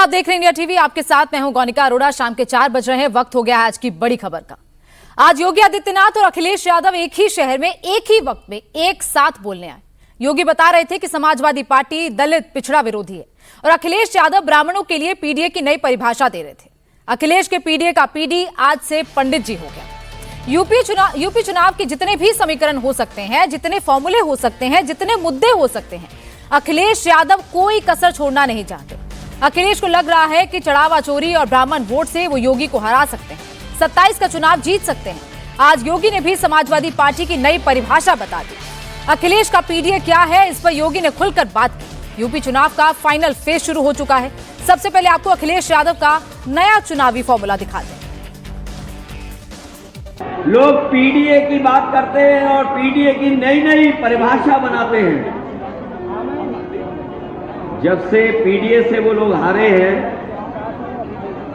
आप देख रहे हैं इंडिया टीवी। आपके साथ मैं हूं गौनिका अरोड़ा। शाम के 4 बज रहे हैं। वक्त हो गया है आज की बड़ी खबर का। आज योगी आदित्यनाथ और अखिलेश यादव एक ही शहर में एक ही वक्त में एक साथ बोलने आए। योगी बता रहे थे कि समाजवादी पार्टी दलित पिछड़ा विरोधी है और अखिलेश यादव ब्राह्मणों के लिए पीडीए की नई परिभाषा दे रहे थे। अखिलेश के पीडीए का पीडी आज से पंडित जी हो गया। यूपी चुनाव के जितने भी समीकरण हो सकते हैं, जितने फॉर्मूले हो सकते हैं, जितने मुद्दे हो सकते हैं, अखिलेश यादव कोई कसर छोड़ना नहीं चाहते। अखिलेश को लग रहा है कि चढ़ावा चोरी और ब्राह्मण वोट से वो योगी को हरा सकते हैं, 27 का चुनाव जीत सकते हैं। आज योगी ने भी समाजवादी पार्टी की नई परिभाषा बता दी। अखिलेश का पीडीए क्या है, इस पर योगी ने खुलकर बात की। यूपी चुनाव का फाइनल फेज शुरू हो चुका है। सबसे पहले आपको अखिलेश यादव का नया चुनावी फॉर्मूला दिखाते हैं। लोग पीडीए की बात करते हैं और पीडीए की नई नई परिभाषा बनाते हैं। जब से पीडीए से वो लोग हारे हैं,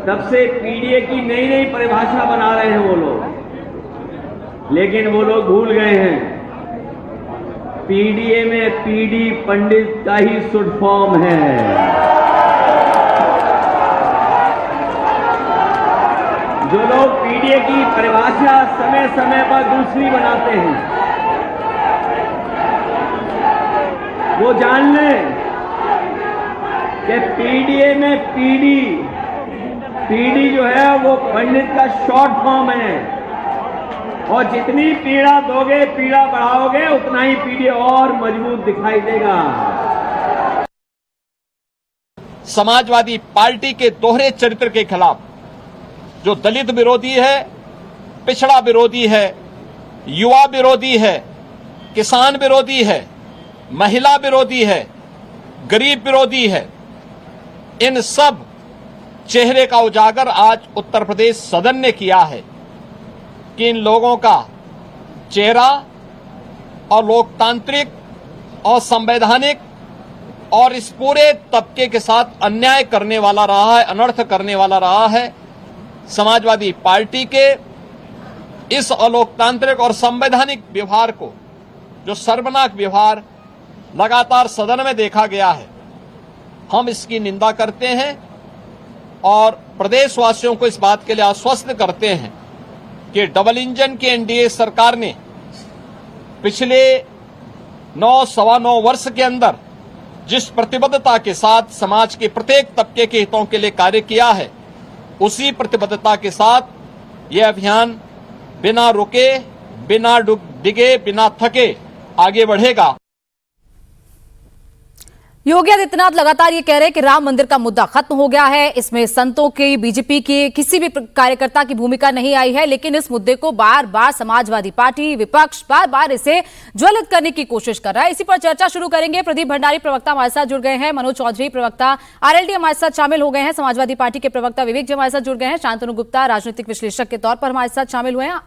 तब से पीडीए की नई नई परिभाषा बना रहे हैं वो लोग। लेकिन वो लोग भूल गए हैं, पीडीए में पीडी पंडित का ही शुड फॉर्म है। जो लोग पीडीए की परिभाषा समय समय पर दूसरी बनाते हैं, वो जान लें कि पीडीए में पीडी जो है वो पंडित का शॉर्ट फॉर्म है और जितनी पीड़ा दोगे, पीड़ा बढ़ाओगे, उतना ही पीडीए और मजबूत दिखाई देगा। समाजवादी पार्टी के दोहरे चरित्र के खिलाफ, जो दलित विरोधी है, पिछड़ा विरोधी है, युवा विरोधी है, किसान विरोधी है, महिला विरोधी है, गरीब विरोधी है, इन सब चेहरे का उजागर आज उत्तर प्रदेश सदन ने किया है कि इन लोगों का चेहरा और लोकतांत्रिक और संवैधानिक और इस पूरे तबके के साथ अन्याय करने वाला रहा है, अनर्थ करने वाला रहा है। समाजवादी पार्टी के इस अलोकतांत्रिक और संवैधानिक व्यवहार को, जो शर्मनाक व्यवहार लगातार सदन में देखा गया है, हम इसकी निंदा करते हैं और प्रदेशवासियों को इस बात के लिए आश्वस्त करते हैं कि डबल इंजन की एनडीए सरकार ने पिछले 9-9.25 वर्ष के अंदर जिस प्रतिबद्धता के साथ समाज के प्रत्येक तबके के हितों के लिए कार्य किया है, उसी प्रतिबद्धता के साथ यह अभियान बिना रुके, बिना डिगे, बिना थके आगे बढ़ेगा। योगी आदित्यनाथ लगातार ये कह रहे हैं कि राम मंदिर का मुद्दा खत्म हो गया है, इसमें संतों की, बीजेपी की किसी भी कार्यकर्ता की भूमिका नहीं आई है। लेकिन इस मुद्दे को बार बार समाजवादी पार्टी, विपक्ष बार बार इसे ज्वलित करने की कोशिश कर रहा है। इसी पर चर्चा शुरू करेंगे। प्रदीप भंडारी प्रवक्ता हमारे साथ जुड़ गए हैं, मनोज चौधरी प्रवक्ता आरएलडी हमारे साथ शामिल हो गए हैं, समाजवादी पार्टी के प्रवक्ता विवेक जी हमारे साथ जुड़ गए हैं, शांतनु गुप्ता राजनीतिक विश्लेषक के तौर पर हमारे साथ शामिल हुए हैं,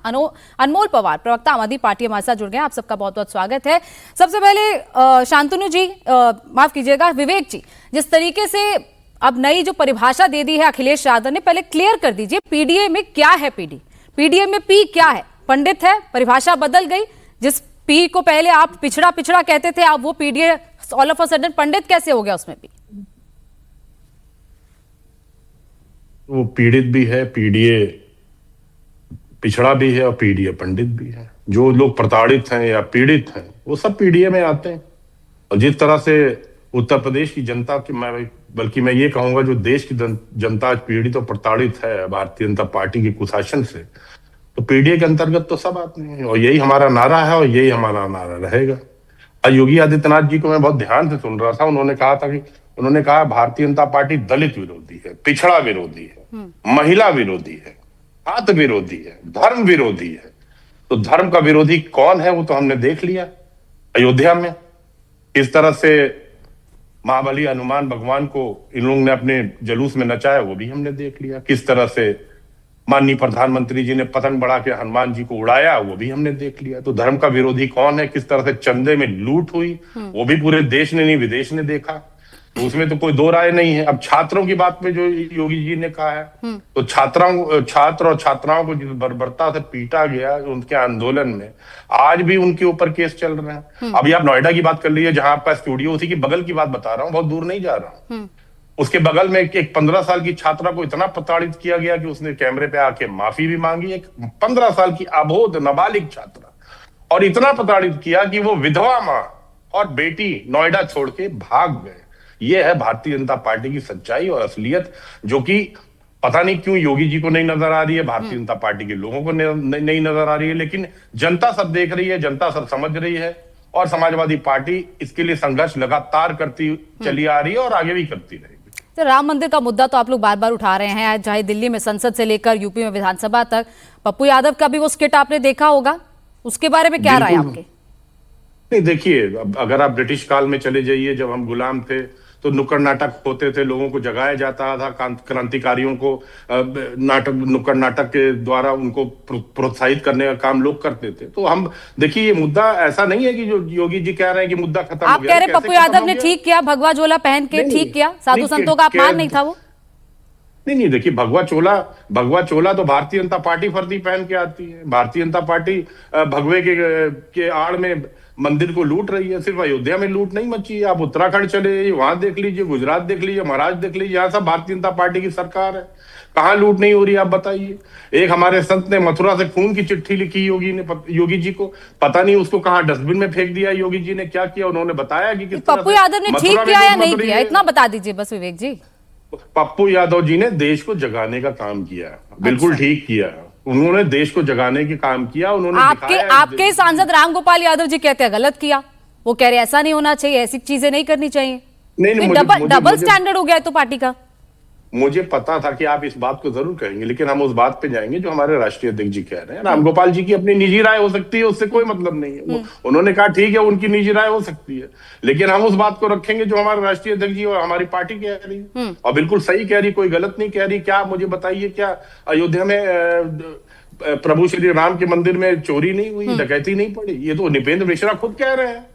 अनमोल पवार प्रवक्ता आम आदमी पार्टी हमारे साथ जुड़ गए हैं। आप सबका बहुत बहुत स्वागत है। सबसे पहले शांतनु जी, माफ कीजिएगा, विवेक जी, जिस तरीके से अब नई जो परिभाषा दे दी है अखिलेश यादव ने, पहले क्लियर कर दीजिए पीडीए में क्या है। पीडीए में पी क्या है? पंडित है, परिभाषा बदल गई। जिस पी को पहले आप पिछड़ा कहते थे, आप वो PDA all of a sudden पंडित कैसे हो गया उसमें पी? वो पीड़ित भी है, पीडीए पिछड़ा भी है और पीडीए पंडित भी है। जो लोग प्रताड़ित हैं या पीड़ित हैं वो सब पीडीए में आते हैं। और जिस तरह से उत्तर प्रदेश की जनता की, बल्कि मैं ये कहूंगा जो देश की जनता आज पीड़ित और प्रताड़ित है भारतीय जनता पार्टी के कुशासन से, तो पीडीए के अंतर्गत तो सब आते हैं और यही हमारा नारा है और यही हमारा नारा रहेगा। आज योगी आदित्यनाथ जी को मैं बहुत ध्यान से सुन रहा था। उन्होंने कहा भारतीय जनता पार्टी दलित विरोधी है, पिछड़ा विरोधी है, महिला विरोधी है, छात्र विरोधी है, धर्म विरोधी है। तो धर्म का विरोधी कौन है वो तो हमने देख लिया अयोध्या में। किस तरह से महाबली हनुमान भगवान को इन लोगों ने अपने जुलूस में नचाया वो भी हमने देख लिया। किस तरह से माननीय प्रधानमंत्री जी ने पतंग बढ़ा के हनुमान जी को उड़ाया वो भी हमने देख लिया। तो धर्म का विरोधी कौन है? किस तरह से चंदे में लूट हुई वो भी पूरे देश ने नहीं विदेश ने देखा। तो उसमें तो कोई दो राय नहीं है। अब छात्रों की बात में जो योगी जी ने कहा है, तो छात्र और छात्राओं को जिस बर्बरता से पीटा गया उनके आंदोलन में, आज भी उनके ऊपर केस चल रहे हैं। अभी आप नोएडा की बात कर लीजिए, जहां आपका स्टूडियो, उसी की बगल की बात बता रहा हूँ, बहुत दूर नहीं जा रहा हूँ। उसके बगल में एक 15 साल की छात्रा को इतना प्रताड़ित किया गया कि उसने कैमरे पे आके माफी भी मांगी। एक 15 साल की अबोध नाबालिग छात्रा, और इतना प्रताड़ित किया कि वो विधवा मां और बेटी नोएडा छोड़ के भाग गए। ये है भारतीय जनता पार्टी की सच्चाई और असलियत, जो कि पता नहीं क्यों योगी जी को नहीं नजर आ रही है, भारतीय जनता पार्टी के लोगों को नहीं नजर आ रही है, लेकिन जनता सब देख रही है, जनता सब समझ रही है, और समाजवादी पार्टी इसके लिए संघर्ष लगातार करती चली आ रही है और आगे भी करती रहेगी। तो राम मंदिर का मुद्दा तो आप लोग बार बार उठा रहे हैं, चाहे दिल्ली में संसद से लेकर यूपी में विधानसभा तक। पप्पू यादव का भी वो स्किट आपने देखा होगा, उसके बारे में क्या राय आपके? नहीं, देखिए, अगर आप ब्रिटिश काल में चले जाइए, जब हम गुलाम थे तो नुक्कड़ नाटक होते थे, लोगों को जगाया जाता था, क्रांतिकारियों को नुक्कड़ नाटक के द्वारा उनको प्रोत्साहित करने का काम लोग करते थे। तो हम देखिए, ये मुद्दा ऐसा नहीं है कि जो योगी जी कह रहे हैं कि मुद्दा खत्म हो गया। आप कह रहे पप्पू यादव ने ठीक किया, भगवा चोला पहन के ठीक किया, साधु संतों का अपमान नहीं था वो? नहीं, देखिए, भगवा चोला तो भारतीय जनता पार्टी फर्जी पहन के आती है। भारतीय जनता पार्टी भगवे के आड़ में मंदिर को लूट रही है। सिर्फ अयोध्या में लूट नहीं मची है, आप उत्तराखंड चले जाइए, वहां देख लीजिए, गुजरात देख लीजिए, महाराष्ट्र देख लीजिए, यहाँ सब भारतीय जनता पार्टी की सरकार है। कहाँ लूट नहीं हो रही, आप बताइए। एक हमारे संत ने मथुरा से खून की चिट्ठी लिखी योगी जी को, पता नहीं उसको कहाँ डस्टबिन में फेंक दिया। योगी जी ने क्या किया, उन्होंने बताया कि किस तरह पप्पू यादव ने ठीक किया या नहीं किया, इतना बता दीजिए बस विवेक जी। पप्पू यादव जी ने देश को जगाने का काम किया, बिल्कुल ठीक किया। उन्होंने देश को जगाने के काम किया। उन्होंने आपके सांसद रामगोपाल यादव जी कहते हैं गलत किया, वो कह रहे ऐसा नहीं होना चाहिए, ऐसी चीजें नहीं करनी चाहिए। नहीं, डबल स्टैंडर्ड हो गया तो पार्टी का। मुझे पता था कि आप इस बात को जरूर कहेंगे, लेकिन हम उस बात पे जाएंगे जो हमारे राष्ट्रीय अध्यक्ष जी कह रहे हैं। रामगोपाल जी की अपनी निजी राय हो सकती है, उससे कोई मतलब नहीं है। उन्होंने कहा ठीक है, उनकी निजी राय हो सकती है, लेकिन हम उस बात को रखेंगे जो हमारे राष्ट्रीय अध्यक्ष जी और हमारी पार्टी कह रही है, और बिल्कुल सही कह रही, कोई गलत नहीं कह रही। क्या मुझे बताइए, क्या अयोध्या में प्रभु श्री राम के मंदिर में चोरी नहीं हुई, डकैती नहीं पड़ी? ये तो निपेंद्र मिश्रा खुद कह रहे हैं।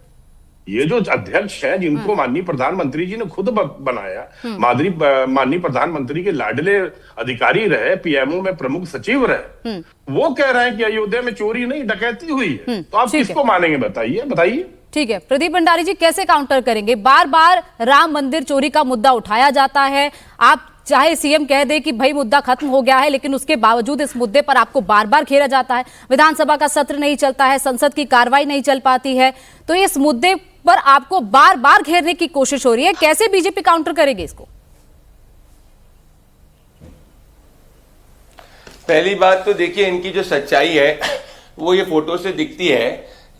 ये जो अध्यक्ष है, जिनको माननीय प्रधानमंत्री जी ने खुद बनाया, माननीय प्रधानमंत्री के लाडले अधिकारी रहे, पीएमओ में प्रमुख सचिव रहे, वो कह रहे हैं कि अयोध्या में चोरी नहीं डकैती हुई है। तो आप किसको मानेंगे, बताइए। ठीक है, प्रदीप भंडारी जी कैसे काउंटर करेंगे? बार बार राम मंदिर चोरी का मुद्दा उठाया जाता है, आप चाहे सीएम कह दे कि भाई मुद्दा खत्म हो गया है, लेकिन उसके बावजूद इस मुद्दे पर आपको बार बार घेरा जाता है। विधानसभा का सत्र नहीं चलता है, संसद की कार्रवाई नहीं चल पाती है, तो इस मुद्दे पर आपको बार बार घेरने की कोशिश हो रही है। कैसे बीजेपी काउंटर करेगी इसको? पहली बात तो देखिए, इनकी जो सच्चाई है वो ये फोटो से दिखती है।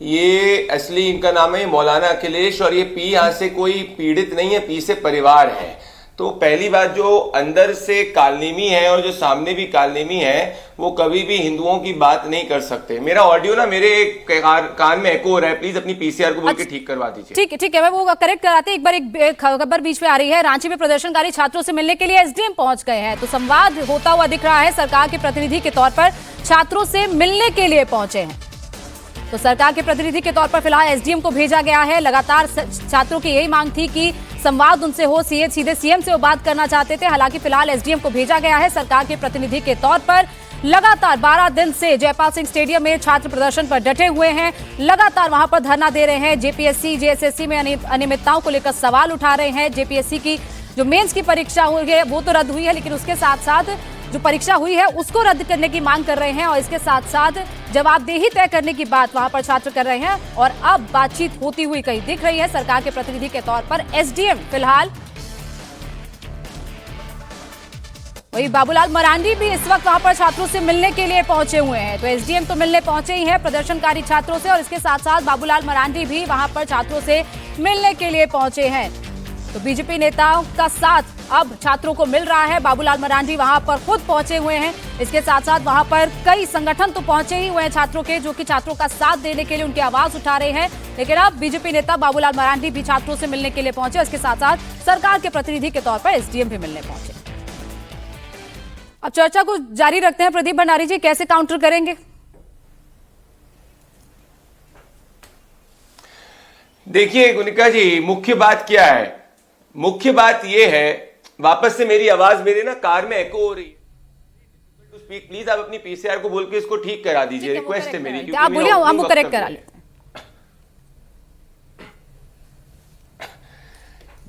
ये असली इनका नाम है मौलाना अखिलेश, और ये पी यहां से कोई पीड़ित नहीं है, पी से परिवार है। तो पहली बात, जो अंदर से कालनेमी है और जो सामने भी कालनेमी है, वो कभी भी हिंदुओं की बात नहीं कर सकते। मेरा ऑडियो ना मेरे कान में एको हो रहा है, प्लीज अपनी पीसीआर को बोल के ठीक करवा दीजिए। ठीक है, मैं वो करेक्ट कराते। एक बार एक खबर बीच में आ रही है, रांची में प्रदर्शनकारी छात्रों से मिलने के लिए एसडीएम पहुंच गए हैं। तो संवाद होता हुआ दिख रहा है, सरकार के प्रतिनिधि के तौर पर छात्रों से मिलने के लिए पहुंचे हैं। तो सरकार के प्रतिनिधि के तौर पर फिलहाल एसडीएम को भेजा गया है। लगातार छात्रों की यही मांग थी कि संवाद उनसे हो, सीधे सीएम से वो बात करना चाहते थे। हालांकि फिलहाल एसडीएम को भेजा गया है सरकार के प्रतिनिधि के तौर पर। लगातार 12 दिन से जयपाल सिंह स्टेडियम में छात्र प्रदर्शन पर डटे हुए हैं, लगातार वहां पर धरना दे रहे हैं। जेपीएससी जेएसएससी में अनियमितताओं को लेकर सवाल उठा रहे हैं। जेपीएससी की जो मेंस की परीक्षा हुई है वो तो रद्द हुई है, लेकिन उसके साथ साथ जो परीक्षा हुई है उसको रद्द करने की मांग कर रहे हैं, और इसके साथ साथ जवाबदेही तय करने की बात वहां पर छात्र कर रहे हैं। और अब बातचीत होती हुई कहीं दिख रही है सरकार के प्रतिनिधि के तौर पर एसडीएम। फिलहाल वही बाबूलाल मरांडी भी इस वक्त वहां पर छात्रों से मिलने के लिए पहुंचे हुए हैं। तो एसडीएम तो मिलने पहुंचे ही हैं प्रदर्शनकारी छात्रों से, और इसके साथ साथ बाबूलाल मरांडी भी वहां पर छात्रों से मिलने के लिए पहुंचे हैं। तो बीजेपी नेताओं का साथ अब छात्रों को मिल रहा है। बाबूलाल मरांडी वहां पर खुद पहुंचे हुए हैं। इसके साथ साथ वहां पर कई संगठन तो पहुंचे ही हुए हैं छात्रों के, जो कि छात्रों का साथ देने के लिए उनकी आवाज उठा रहे हैं। लेकिन अब बीजेपी नेता बाबूलाल मरांडी भी छात्रों से मिलने के लिए पहुंचे। इसके साथ साथ सरकार के प्रतिनिधि के तौर पर एसडीएम भी मिलने पहुंचे। अब चर्चा को जारी रखते हैं। प्रदीप भंडारी जी कैसे काउंटर करेंगे? देखिए गुनिका जी, मुख्य बात क्या है? मुख्य बात यह है, वापस से मेरी आवाज मेरे ना कार में एको हो रही है। प्लीज आप अपनी पीसीआर को बोल के इसको ठीक करा दीजिए, रिक्वेस्ट है मेरी। आप बोलिए, हम वो करेक्ट करा लेते हैं।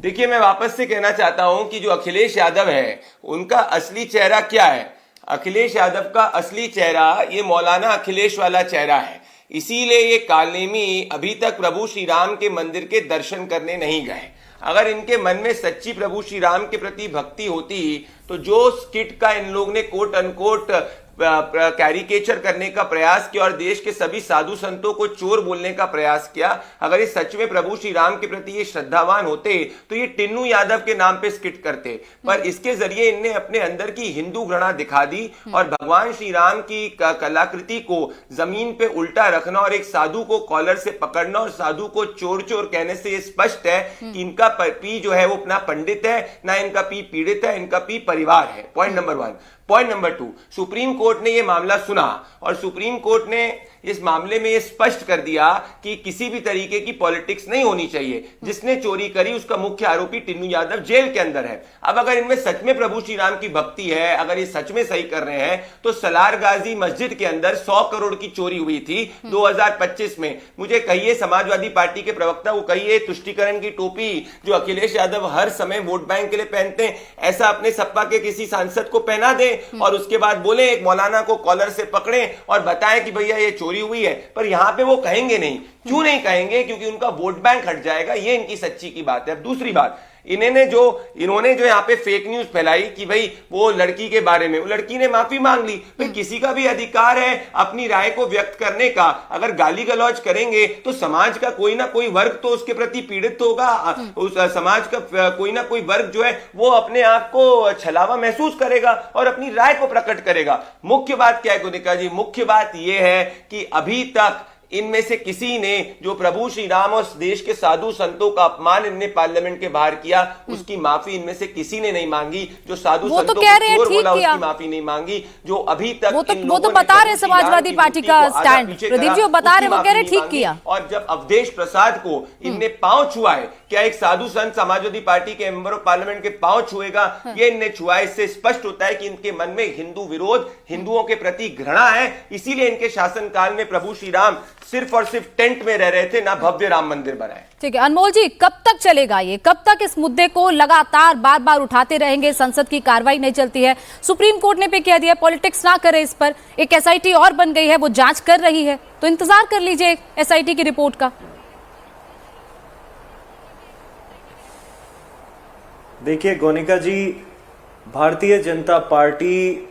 देखिए, मैं वापस से कहना चाहता हूं कि जो अखिलेश यादव है उनका असली चेहरा क्या है। अखिलेश यादव का असली चेहरा ये मौलाना अखिलेश वाला चेहरा है। इसीलिए ये कालनेमी अभी तक प्रभु श्री राम के मंदिर के दर्शन करने नहीं गए। अगर इनके मन में सच्ची प्रभु श्री राम के प्रति भक्ति होती तो जो स्किट का इन लोग ने कोट अनकोट कैरिकेचर करने का प्रयास किया और देश के सभी साधु संतों को चोर बोलने का प्रयास किया, अगर ये सच में प्रभु श्री राम के प्रति ये श्रद्धावान होते तो ये टिन्नू यादव के नाम पे स्किट करते। पर इसके जरिए इनने अपने अंदर की हिंदू घृणा दिखा दी और भगवान श्री राम की कलाकृति को जमीन पे उल्टा रखना और एक साधु को कॉलर से पकड़ना और साधु को चोर चोर कहने से ये स्पष्ट है कि इनका पी जो है वो अपना पंडित है, ना इनका पी पीड़ित है, इनका पी परिवार है। Point number 1। Point number 2, supreme court ने यह मामला सुना और सुप्रीम कोर्ट ने इस मामले में यह स्पष्ट कर दिया कि किसी भी तरीके की पॉलिटिक्स नहीं होनी चाहिए। जिसने चोरी करी उसका मुख्य आरोपी टिन्नू यादव जेल के अंदर है। अब अगर इनमें सच में प्रभु श्री राम की भक्ति है, अगर ये सच में सही कर रहे हैं तो सलार गाजी मस्जिद के अंदर 100 करोड़ की चोरी हुई थी 2025 में। मुझे कहिए, समाजवादी पार्टी के प्रवक्ता को कहिए, तुष्टीकरण की टोपी जो अखिलेश यादव हर समय वोट बैंक के लिए पहनते हैं, ऐसा अपने सपा के किसी सांसद को पहना दे और उसके बाद बोले एक मौलाना को कॉलर से पकड़े और बताएं कि भैया ये चोरी हुई है। पर यहां पे वो कहेंगे नहीं। क्यों नहीं कहेंगे? क्योंकि उनका वोट बैंक हट जाएगा। ये इनकी सच्ची की बात है। अब दूसरी बात, इन्होंने जो यहाँ पे फेक न्यूज फैलाई कि भाई वो लड़की के बारे में, वो लड़की ने माफी मांग ली। भाई किसी का भी अधिकार है अपनी राय को व्यक्त करने का। अगर गाली गलौज करेंगे तो समाज का कोई ना कोई वर्ग तो उसके प्रति पीड़ित होगा। उस समाज का कोई ना कोई वर्ग जो है वो अपने आप को छलावा महसूस करेगा और अपनी राय को प्रकट करेगा। मुख्य बात क्या है गोनिका जी? मुख्य बात यह है कि अभी तक इनमें से किसी ने जो प्रभु श्री राम और देश के साधु संतों का अपमान इनने पार्लियामेंट के बाहर किया, उसकी माफी इनमें से किसी ने नहीं मांगी। जो साधु संतों को चोर बोला उसकी माफी नहीं मांगी। जो अभी तक वो तो बता रहे समाजवादी पार्टी का स्टैंड, प्रदीप जी वो बता रहे, वो कह रहे ठीक किया। और जब अवधेश प्रसाद को इनने पांव छुआए, क्या एक साधु संत समाजवादी पार्टी के मेंबर ऑफ पार्लियामेंट के पांव छुएगा? ये इनने छुआ। इससे स्पष्ट होता है कि इनके मन में हिंदू विरोध, हिंदुओं के प्रति घृणा है। इसीलिए इनके शासनकाल में प्रभु श्री राम सिर्फ और सिर्फ टेंट में रह रहे थे, ना भव्य राम मंदिर बनाए। ठीक है अनमोल जी, कब तक चलेगा ये? कब तक इस मुद्दे को लगातार बार बार उठाते रहेंगे? संसद की कार्रवाई नहीं चलती है, सुप्रीम कोर्ट ने भी कह दिया पॉलिटिक्स ना करे इस पर। एक एसआईटी और बन गई है, वो जांच कर रही है, तो इंतजार कर लीजिए एसआईटी की रिपोर्ट का। देखिए गोनिका जी, भारतीय जनता पार्टी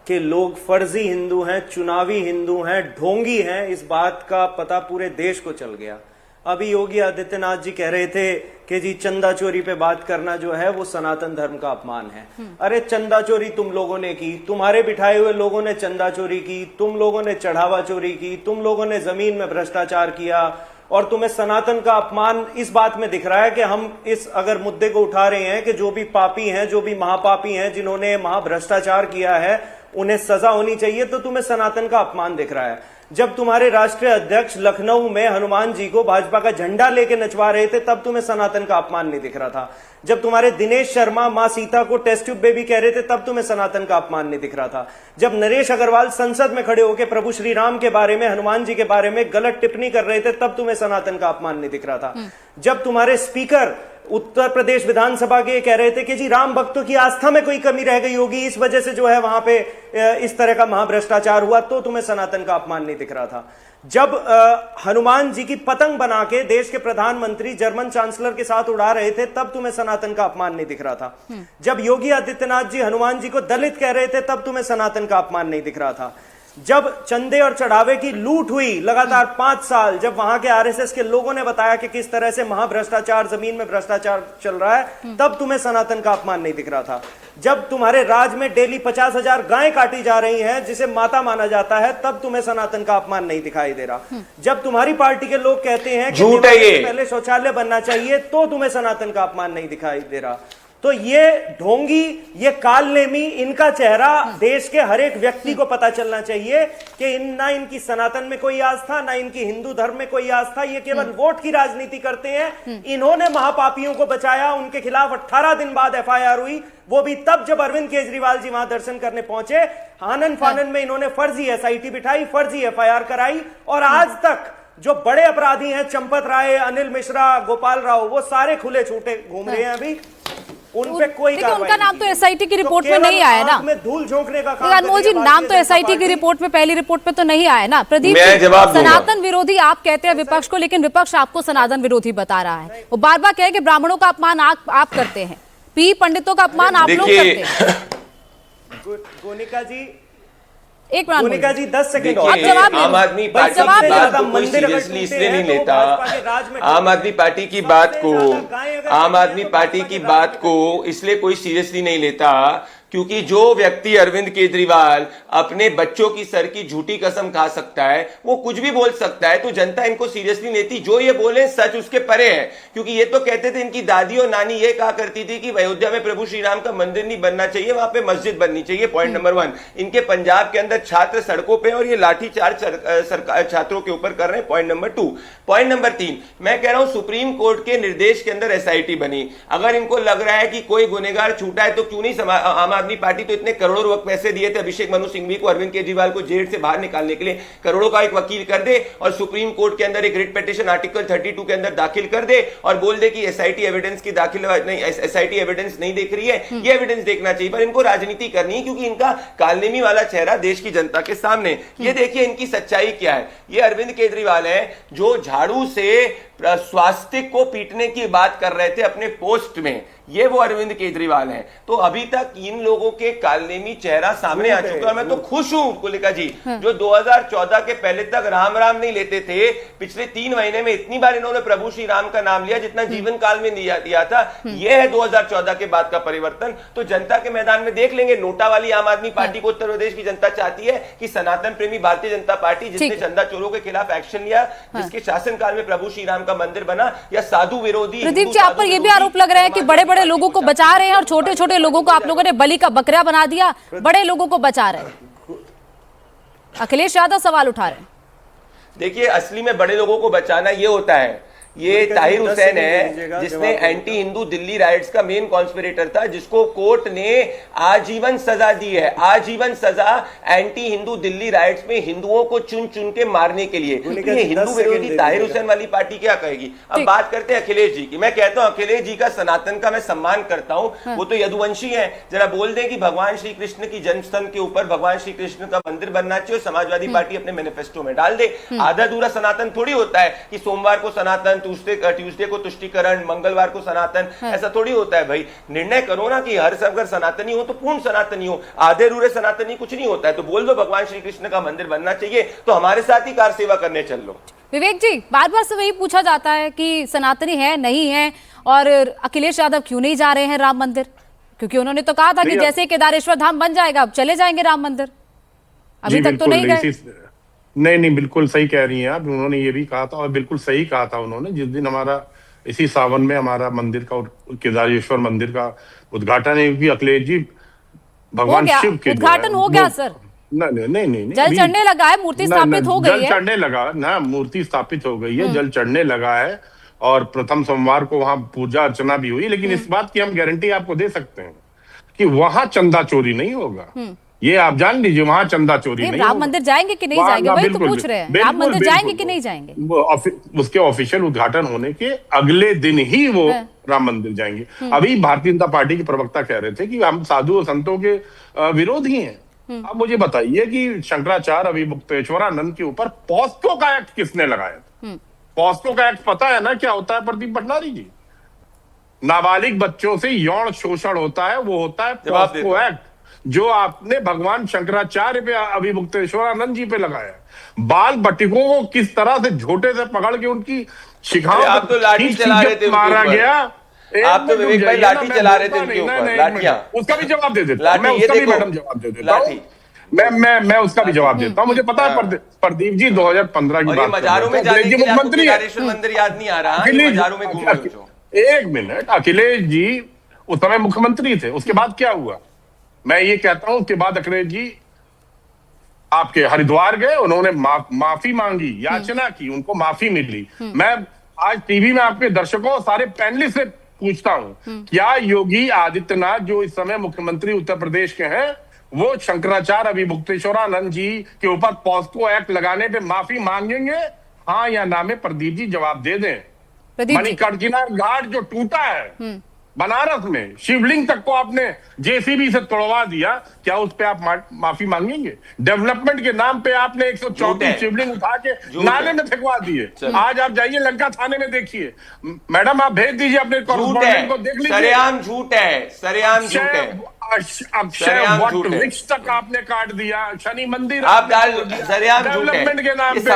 के लोग फर्जी हिंदू हैं, चुनावी हिंदू हैं, ढोंगी हैं, इस बात का पता पूरे देश को चल गया। अभी योगी आदित्यनाथ जी कह रहे थे कि जी चंदा चोरी पे बात करना जो है वो सनातन धर्म का अपमान है। अरे चंदा चोरी तुम लोगों ने की, तुम्हारे बिठाए हुए लोगों ने चंदा चोरी की, तुम लोगों ने चढ़ावा चोरी की, तुम लोगों ने जमीन में भ्रष्टाचार किया और तुम्हें सनातन का अपमान इस बात में दिख रहा है कि हम इस अगर मुद्दे को उठा रहे हैं कि जो भी पापी हैं, जो भी महापापी हैं, जिन्होंने महाभ्रष्टाचार किया है उन्हें सजा होनी चाहिए, तो तुम्हें सनातन का अपमान दिख रहा है। जब तुम्हारे राष्ट्रीय अध्यक्ष लखनऊ में हनुमान जी को भाजपा का झंडा लेके नचवा रहे थे तब तुम्हें सनातन का अपमान नहीं दिख रहा था। जब तुम्हारे दिनेश शर्मा मां सीता को टेस्ट ट्यूब बेबी कह रहे थे तब तुम्हें सनातन का अपमान नहीं दिख रहा था। जब नरेश अग्रवाल संसद में खड़े होकर प्रभु श्री राम के बारे में, हनुमान जी के बारे में गलत टिप्पणी कर रहे थे तब तुम्हें सनातन का अपमान नहीं दिख रहा था। जब तुम्हारे स्पीकर उत्तर प्रदेश विधानसभा के कह रहे थे कि जी राम भक्तों की आस्था में कोई कमी रह गई होगी, इस वजह से जो है वहां पे इस तरह का महाभ्रष्टाचार हुआ, तो तुम्हें सनातन का अपमान नहीं दिख रहा था। जब हनुमान जी की पतंग बना के देश के प्रधानमंत्री जर्मन चांसलर के साथ उड़ा रहे थे तब तुम्हें सनातन का अपमान नहीं दिख रहा था। जब योगी आदित्यनाथ जी हनुमान जी को दलित कह रहे थे तब तुम्हें सनातन का अपमान नहीं दिख रहा था। जब चंदे और चढ़ावे की लूट हुई लगातार 5 साल, जब वहां के आरएसएस के लोगों ने बताया कि किस तरह से महाभ्रष्टाचार, जमीन में भ्रष्टाचार चल रहा है, तब तुम्हें सनातन का अपमान नहीं दिख रहा था। जब तुम्हारे राज में डेली 50,000 गायें काटी जा रही हैं जिसे माता माना जाता है, तब तुम्हें सनातन का अपमान नहीं दिखाई दे रहा। जब तुम्हारी पार्टी के लोग कहते हैं कि पहले शौचालय बनना चाहिए, तो तुम्हें सनातन का अपमान नहीं दिखाई दे रहा। तो ये ढोंगी, ये कालनेमी, इनका चेहरा देश के हर एक व्यक्ति को पता चलना चाहिए कि ना इनकी सनातन में कोई आस्था, ना इनकी हिंदू धर्म में कोई आस्था। ये केवल वोट की राजनीति करते हैं। इन्होंने महापापियों को बचाया, उनके खिलाफ 18 दिन बाद एफआईआर हुई, वो भी तब जब अरविंद केजरीवाल जी वहां दर्शन करने पहुंचे। आनन फानन में इन्होंने फर्जी एसआईटी बिठाई, फर्जी एफआईआर कराई और आज तक जो बड़े अपराधी हैं, चंपत राय, अनिल मिश्रा, गोपाल राव, वो सारे खुले छूटे घूम रहे हैं अभी, उन पे कोई देखिए, कार्रवाई उनका नाम नहीं तो की। एसआईटी की रिपोर्ट में केवल नहीं आया ना। आंख में धूल झोंकने का काम अनमोल जी, कर रही है नाम तो भारतीय एसआईटी की जनता रिपोर्ट में, पहली रिपोर्ट में तो नहीं आया ना। प्रदीप मैं जी, जवाब दूंगा। सनातन विरोधी आप कहते हैं विपक्ष को, लेकिन विपक्ष आपको सनातन विरोधी बता रहा है। वो बार बार कहे कि ब्राह्मणों का अपमान आप करते हैं, पी पंडितों का अपमान आप लोग देखिए, करते हैं। गोनिका जी, एक मिनट गोनिका जी 10 सेकंड और। आप जवाब दे आम दो। आदमी बस पार्टी जवाब की दे बात दो। को कोई मंदिर अगर सीरियसली टूटे इसलिए हैं नहीं तो लेता। भाजपा के राज में आम आदमी पार्टी की बात को, सबसे ज्यादा गायें अगर आम आदमी तो पार्टी भाजपा की के बात राज को इसलिए कोई सीरियसली नहीं लेता क्योंकि जो व्यक्ति अरविंद केजरीवाल अपने बच्चों की सर की झूठी कसम खा सकता है, वो कुछ भी बोल सकता है, तो जनता इनको सीरियसली लेती। जो ये बोले सच उसके परे है, क्योंकि ये तो कहते थे, इनकी दादी और नानी ये कहा करती थी कि अयोध्या में प्रभु श्री राम का मंदिर नहीं बनना चाहिए, वहां पे मस्जिद बननी चाहिए। Point number 1। इनके पंजाब के अंदर छात्र सड़कों पे और ये लाठीचार्ज छात्रों के ऊपर कर रहे हैं। Point number 2। पॉइंट नंबर 3, मैं कह रहा हूं सुप्रीम कोर्ट के निर्देश के अंदर एसआईटी बनी। अगर इनको लग रहा है कि कोई गुनेगार छूटा है तो क्यों नहीं आम आदमी पार्टी तो इतने करोड़ों रुपए पैसे दिए थे अभिषेक मनु सिंघवी को अरविंद केजरीवाल को जेल से बाहर निकालने के लिए, करोड़ों का एक वकील कर दे और सुप्रीम कोर्ट के अंदर एक रिट पिटीशन आर्टिकल 32 के अंदर दाखिल कर दे और बोल दे कि एसआईटी एविडेंस की दाखिल नहीं, एसआईटी एविडेंस नहीं देख रही है, ये एविडेंस देखना चाहिए। पर इनको राजनीति करनी है क्योंकि इनका कालनेमी वाला चेहरा देश की जनता के सामने। ये देखिए इनकी सच्चाई क्या है। ये अरविंद केजरीवाल है जो झाड़ू से स्वास्थ्य को पीटने की बात कर रहे थे अपने पोस्ट में, ये वो अरविंद केजरीवाल हैं। तो अभी तक इन लोगों के कालनेमी चेहरा सामने आ चुका है। मैं तो खुश हूं कुलिका जी, जो 2014 के पहले तक राम राम नहीं लेते थे, पिछले 3 महीने में इतनी बार इन्होंने प्रभु श्री राम का नाम लिया जितना जीवन काल में नहीं दिया था। यह है 2014 के बाद का परिवर्तन। तो जनता के मैदान में देख लेंगे। नोटा वाली आम आदमी पार्टी को उत्तर प्रदेश की जनता चाहती है कि सनातन प्रेमी भारतीय जनता पार्टी, जिसने चंदा चोरों के खिलाफ एक्शन लिया, जिसके शासनकाल में प्रभु श्री राम का मंदिर बना, या साधु विरोधी। प्रदीप जी, आप पर यह भी आरोप लग रहा है कि बड़े बड़े लोगों को बचा रहे हैं और छोटे छोटे लोगों को आप लोगों ने बलि का बकरा बना दिया, बड़े लोगों को बचा रहे हैं। अखिलेश यादव सवाल उठा रहे हैं। देखिए, असली में बड़े लोगों को बचाना ये होता है। ये ताहिर हुसैन है जिसने एंटी हिंदू दिल्ली राइट्स का मेन कॉन्स्पिरेटर था, जिसको कोर्ट ने आजीवन सजा दी है। आजीवन सजा एंटी हिंदू दिल्ली राइट्स में हिंदुओं को चुन चुन के मारने के लिए। तो ये हिंदू विरोधी ताहिर हुसैन वाली पार्टी क्या कहेगी? अब बात करते हैं अखिलेश जी की। मैं कहता हूं अखिलेश जी का सनातन का मैं सम्मान करता हूं। वो तो यदुवंशी है। जरा बोल दें कि भगवान श्री कृष्ण की जन्मस्थल के ऊपर भगवान श्री कृष्ण का मंदिर बनना चाहिए और समाजवादी पार्टी अपने मैनिफेस्टो में डाल दे। आधा अधूरा सनातन थोड़ी होता है कि सोमवार को सनातन, ट्यूसडे को तुष्टिकरण, मंगलवार को सनातन, ऐसा थोड़ी होता है भाई। निर्णय करो ना कि हर सब अगर सनातनी हो तो पूर्ण सनातनी हो, आधे अधूरे सनातनी कुछ नहीं होता है। तो बोल दो भगवान श्री कृष्ण का मंदिर बनना चाहिए, तो हमारे साथ ही कार सेवा करने चल लो। विवेक जी, बार बार से वही पूछा जाता है कि सनातनी है नहीं है, और अखिलेश यादव क्यों नहीं जा रहे हैं राम मंदिर? क्योंकि उन्होंने तो कहा था कि जैसे केदारेश्वर धाम बन जाएगा अब चले जाएंगे राम मंदिर। अभी तक तो नहीं गए। नहीं, बिल्कुल सही कह रही हैं आप। उन्होंने ये भी कहा था और बिल्कुल सही कहा था उन्होंने। जिस दिन हमारा इसी सावन में हमारा मंदिर का, केदारेश्वर मंदिर का उद्घाटन है, क्योंकि अखिलेश जी भगवान शिव के उद्घाटन हो गया सर। नहीं, जल चढ़ने लगा है, मूर्ति स्थापित हो गई है। जल चढ़ने लगा ना, मूर्ति स्थापित हो गई है, जल चढ़ने लगा है और प्रथम सोमवार को वहां पूजा अर्चना भी हुई। लेकिन इस बात की हम गारंटी आपको दे सकते हैं कि वहां चंदा चोरी नहीं होगा। ये आप जान लीजिए, वहां चंदा चोरी नहीं राम होगा। मंदिर जाएंगे कि नहीं जाएंगे, वही तो पूछ रहे हैं। राम मंदिर जाएंगे कि नहीं जाएंगे? उसके ऑफिशियल उद्घाटन होने के अगले दिन ही वो राम मंदिर जाएंगे। अभी भारतीय जनता पार्टी के प्रवक्ता कह रहे थे कि हम साधु और संतों के विरोधी हैं। अब मुझे बताइए कि शंकराचार्य अभिमुक्तेश्वरानंद के ऊपर पॉस्को का एक्ट किसने लगाया? पॉस्को का एक्ट पता है ना क्या होता है प्रदीप भंडारी जी? नाबालिग बच्चों से यौन शोषण होता है, वो होता है पॉस्को एक्ट, जो आपने भगवान शंकराचार्य पे, अभिमुक्तेश्वरानंद जी पे लगाया। बाल बटिकों को किस तरह से झोटे से पकड़ के उनकी शिखाओं आप तो लाठी चला रहे थे, मारा गया। आप तो विवेक भाई लाठी चला रहे थे उनके ऊपर, लाठियां। उसका भी जवाब दे देता हूं मैं, उसका भी मैडम जवाब दे देता हूं मैं उसका भी जवाब देता हूं। मुझे पता है प्रदीप जी 2015 की बात, मजारों में जाने के लिए मुख्यमंत्री मंदिर याद नहीं आ रहा, मजारों में घूम रहे हो। एक मिनट, अखिलेश जी उस समय मुख्यमंत्री थे, उसके बाद क्या हुआ? मैं ये कहता हूं उसके बाद अखिलेश जी आपके हरिद्वार गए, उन्होंने माफी मांगी, याचना की, उनको माफी मिली। मैं आज टीवी में आपके दर्शकों, सारे पैनलिस्ट से पूछता हूं, क्या योगी आदित्यनाथ जो इस समय मुख्यमंत्री उत्तर प्रदेश के हैं, वो शंकराचार्य अभिमुक्तेश्वरानंद जी के ऊपर पॉस्को एक्ट लगाने पे माफी मांगेंगे? हाँ या ना में प्रदीप जी जवाब दे दें। प्रदीप जी, मणिकर्णिका घाट जो टूटा है बनारस में, शिवलिंग तक को आपने जेसीबी से तोड़वा दिया, क्या उस पे आप माफी मांगेंगे? डेवलपमेंट के नाम पे आपने 134 शिवलिंग उठा के नाले में फेंकवा दिए। आज आप जाइए लंका थाने में देखिए, मैडम आप भेज दीजिए अपने कॉरेस्पॉन्डेंट को, देख लीजिए। सरेआम झूठ है, सरेआम झूठ है। अक्षय वट वृक्ष तक आपने काट दिया, शनि मंदिर आप डाल सरेआम झूठ है। डेवलपमेंट के नाम ये पे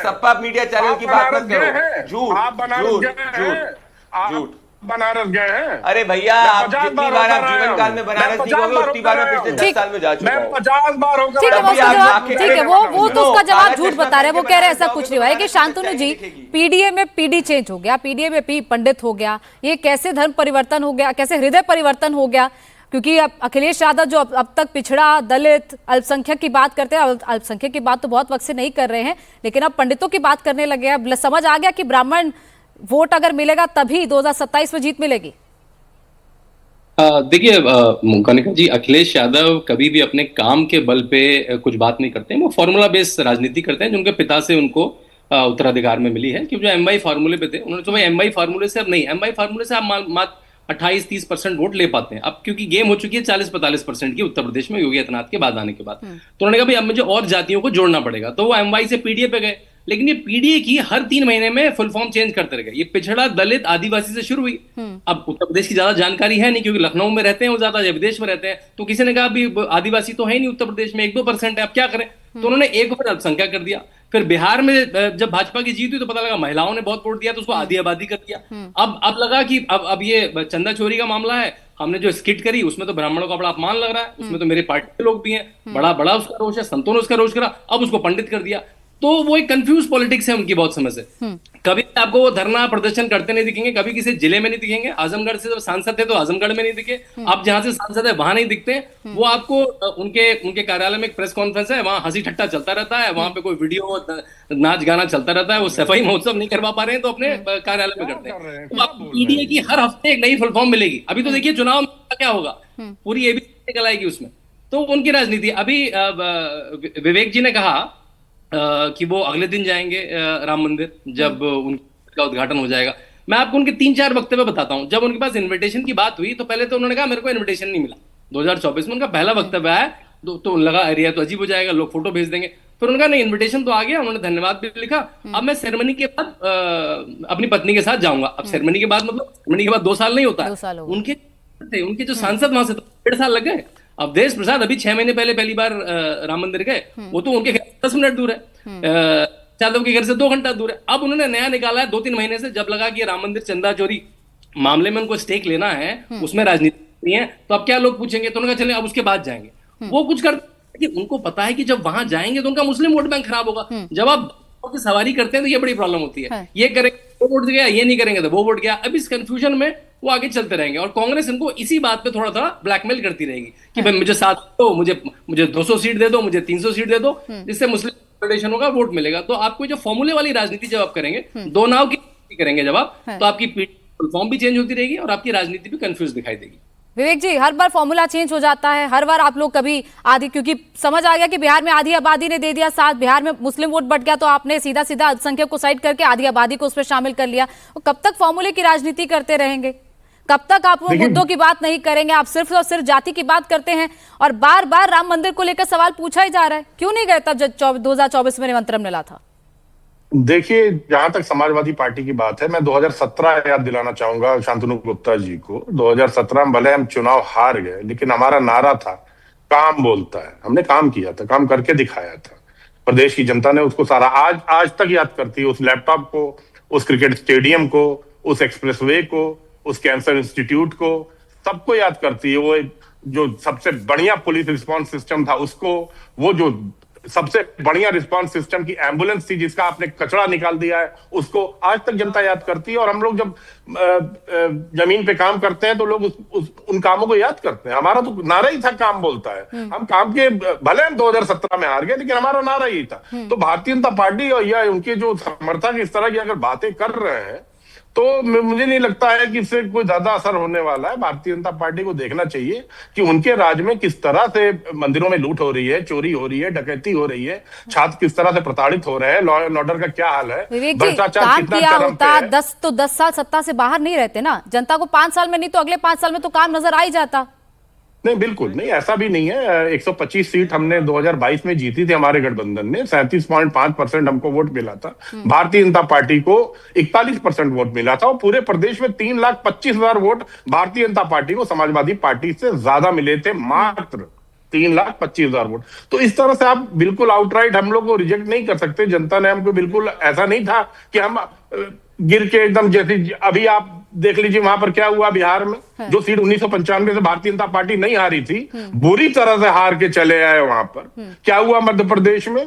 सप्पा मीडिया चैनल की बात मत करो। झूठ, आप बनारस गए हैं, झूठ। बनारस गए हैं। अरे भैया, आप जितनी बार आप जीवन काल में बनारस नहीं गए उतनी बार मैं पिछले 10 साल में जा चुका हूं। 50 बार होकर ठीक है, वो उसका जवाब, ठीक है, वो तो उसका जवाब काला झूठ चश्मा बता रहे हैं। वो कह रहे हैं ऐसा बताओ, कुछ नहीं हुआ है कि शांतनु जी पीडीए में पीडी चेंज हो गया, पीडीए में पी पंडित हो गया, ये कैसे धर्म परिवर्तन हो गया, कैसे हृदय परिवर्तन हो गया? क्योंकि अब अखिलेश यादव जो अब तक पिछड़ा, दलित, अल्पसंख्यक की बात करते हैं, अल्पसंख्यक की बात तो बहुत वक्त से नहीं कर रहे हैं, लेकिन अब पंडितों की बात करने लगे। अब समझ आ गया कि ब्राह्मण वोट अगर मिलेगा तभी 2027 में जीत मिलेगी। देखिए कनिका जी, अखिलेश यादव कभी भी अपने काम के बल पे कुछ बात नहीं करते हैं। वो फॉर्मूला बेस्ड राजनीति करते हैं, जो उनके पिता से उनको उत्तराधिकार में मिली है। कि जो एमवाई फार्मूले पे थे, उन्होंने तो भाई एमवाई फार्मूले से अब नहीं, एमवाई फार्मूले से आप मात्र 28-30% वोट ले पाते हैं। अब क्योंकि गेम हो चुकी है 40-45% की उत्तर प्रदेश में योगी आदित्यनाथ के बाद आने के बाद, तो उन्होंने कहा भाई अब मुझे और जातियों को जोड़ना पड़ेगा, तो वो एमवाई से पीडीए पे गए। लेकिन ये पीडीए की हर 3 महीने में फुल फॉर्म चेंज करते रहे। ये पिछड़ा, दलित, आदिवासी से शुरू हुई। अब उत्तर प्रदेश की ज्यादा जानकारी है नहीं, क्योंकि लखनऊ में रहते हैं वो ज्यादा, या विदेश में रहते हैं, तो किसी ने कहा अभी आदिवासी तो है ही नहीं उत्तर प्रदेश में, 1-2% है, अब क्या करें? तो उन्होंने एक ऊपर अल्पसंख्यक कर दिया। फिर बिहार में जब भाजपा की जीत हुई तो पता लगा महिलाओं ने बहुत वोट दिया, तो उसको आधी आबादी कर दिया। अब लगा कि अब ये चंदा चोरी का मामला है, हमने जो स्किट करी उसमें तो ब्राह्मणों का बड़ा अपमान लग रहा है, उसमें तो मेरे पार्टी के लोग भी हैं, बड़ा उसका रोष है, संतों ने उसका रोष करा, अब उसको पंडित कर दिया। तो वो एक कंफ्यूज पॉलिटिक्स है उनकी बहुत समय से। कभी आपको वो धरना प्रदर्शन करते नहीं दिखेंगे, कभी किसी जिले में नहीं दिखेंगे। आजमगढ़ से जब सांसद थे तो आजमगढ़ में नहीं दिखे, अब जहां से सांसद है वहां नहीं दिखते। वो आपको उनके कार्यालय में एक प्रेस कॉन्फ्रेंस है, वहां हंसी ठट्टा चलता रहता है, वहां पे कोई वीडियो नाच गाना चलता रहता है। वो सफाई महोत्सव नहीं करवा पा रहे हैं तो अपने कार्यालय में करते हैं। तो आपको पीडीए की हर हफ्ते एक नई फुल फॉर्म मिलेगी। अभी तो देखिए चुनाव में क्या होगा, पूरी एबीसी निकल आएगी उसमें। तो उनकी राजनीति। अभी विवेक जी ने कहा कि वो अगले दिन जाएंगे राम मंदिर, जब उनका उद्घाटन हो जाएगा। मैं आपको उनके 3-4 वक्तव्य बताता हूं। जब उनके पास इनविटेशन की बात हुई तो पहले तो उन्होंने कहा मेरे को इनविटेशन नहीं मिला। 2024 में उनका पहला वक्तव्य है, तो लगा एरिया तो अजीब हो जाएगा, लोग फोटो भेज देंगे। फिर उनका नहीं, इनविटेशन तो आ गया, उन्होंने धन्यवाद भी लिखा। अब मैं सेरेमनी के बाद अपनी पत्नी के साथ जाऊंगा। अब सेरेमनी के बाद मतलब सेरेमनी के बाद 2 साल नहीं होता है। उनके जो सांसद वहां से तो 1.5 साल लग गए। अवधेश प्रसाद अभी 6 महीने पहले पहली बार राम मंदिर गए, वो तो उनके घर 10 मिनट दूर है, यादव के घर से 2 घंटा दूर है। अब उन्होंने नया निकाला है 2-3 महीने से, जब लगा कि राम मंदिर चंदा चोरी मामले में उनको स्टेक लेना है, उसमें राजनीति नहीं है, तो अब क्या लोग पूछेंगे, तो उन्होंने कहा चले अब उसके बाद जाएंगे। वो कुछ करते कि उनको पता है कि जब वहां जाएंगे तो उनका मुस्लिम वोट बैंक खराब होगा। जब आप की सवारी करते हैं तो ये बड़ी प्रॉब्लम होती है। ये करेंगे वो वोट गया, ये नहीं करेंगे तो वो वोट गया। अब इस कंफ्यूजन में वो आगे चलते रहेंगे और कांग्रेस इनको इसी बात पे थोड़ा थोड़ा ब्लैकमेल करती रहेगी कि भाई मुझे 7 दो, मुझे 200 सीट दे दो, मुझे 300 सीट दे दो, जिससे मुस्लिम फेडरेशन होगा, वोट मिलेगा। तो आपको जो फॉर्मूले वाली राजनीति जब आप करेंगे, 2 नाव की राजनीति करेंगे जब आप, तो आपकी फॉर्म भी चेंज होती रहेगी और आपकी राजनीति भी कंफ्यूज दिखाई देगी। विवेक जी, हर बार फॉर्मूला चेंज हो जाता है, हर बार आप लोग कभी आधी, क्योंकि समझ आ गया कि बिहार में आधी आबादी ने दे दिया साथ, बिहार में मुस्लिम वोट बढ़ गया तो आपने सीधा सीधा अल्पसंख्यक को साइड करके आधी आबादी को उसमें शामिल कर लिया। कब तक फॉर्मूले की राजनीति करते रहेंगे? कब तक आप वो मुद्दों की बात नहीं करेंगे? आप सिर्फ और सिर्फ जाति की बात करते हैं और बार बार राम मंदिर को लेकर सवाल पूछा ही जा रहा है। क्यों नहीं गए तब जब 2024 में निमंत्रण मिला था? देखिए, जहां तक समाजवादी पार्टी की बात है, मैं 2017 याद दिलाना चाहूंगा शांतनु गुप्ता जी को। 2017 में भले हम चुनाव हार गए, लेकिन हमारा नारा था काम बोलता है। हमने काम किया था, काम करके दिखाया था। प्रदेश की जनता ने उसको सारा आज तक याद करती है। उस लैपटॉप को, उस क्रिकेट स्टेडियम को, उस एक्सप्रेसवे को, उस कैंसर इंस्टीट्यूट को, सबको याद करती है। वो जो सबसे बढ़िया पुलिस रिस्पांस सिस्टम था उसको, वो जो सबसे बढ़िया रिस्पांस सिस्टम की एम्बुलेंस थी जिसका आपने कचरा निकाल दिया है, उसको आज तक जनता याद करती है। और हम लोग जब जमीन पे काम करते हैं तो लोग उन कामों को याद करते हैं। हमारा तो नारा ही था काम बोलता है। हम काम के, भले हम 2017 में हार गए, लेकिन हमारा नारा ही था। तो भारतीय जनता पार्टी और या उनके जो समर्थक इस तरह की अगर बातें कर रहे हैं तो मुझे नहीं लगता है कि इससे कोई ज्यादा असर होने वाला है। भारतीय जनता पार्टी को देखना चाहिए कि उनके राज में किस तरह से मंदिरों में लूट हो रही है, चोरी हो रही है, डकैती हो रही है, छात्र किस तरह से प्रताड़ित हो रहे हैं, लॉ एंड ऑर्डर का क्या हाल है, विवेक जी, भ्रष्टाचार काम कितना किया चरम पे होता है। 10 साल सत्ता से बाहर नहीं रहते ना, जनता को 5 साल में नहीं तो अगले 5 साल में तो काम नजर आ ही जाता। नहीं, बिल्कुल नहीं, ऐसा भी नहीं है। 125 सीट हमने 2022 में जीती थी, हमारे गठबंधन ने 37.5% हमको वोट मिला था। भारतीय जनता पार्टी को 41% वोट मिला था और पूरे प्रदेश में 3,25,000 वोट भारतीय जनता पार्टी को समाजवादी पार्टी से ज्यादा मिले थे, मात्र 3,25,000 वोट। तो इस तरह से आप बिल्कुल आउटराइट हम लोग को रिजेक्ट नहीं कर सकते। जनता ने हमको बिल्कुल ऐसा नहीं था कि हम गिर के एकदम, जैसे अभी आप देख लीजिए वहां पर क्या हुआ बिहार में, जो सीट 1995 से भारतीय जनता पार्टी नहीं हारी थी, बुरी तरह से हार के चले आए वहां पर। क्या हुआ मध्य प्रदेश में,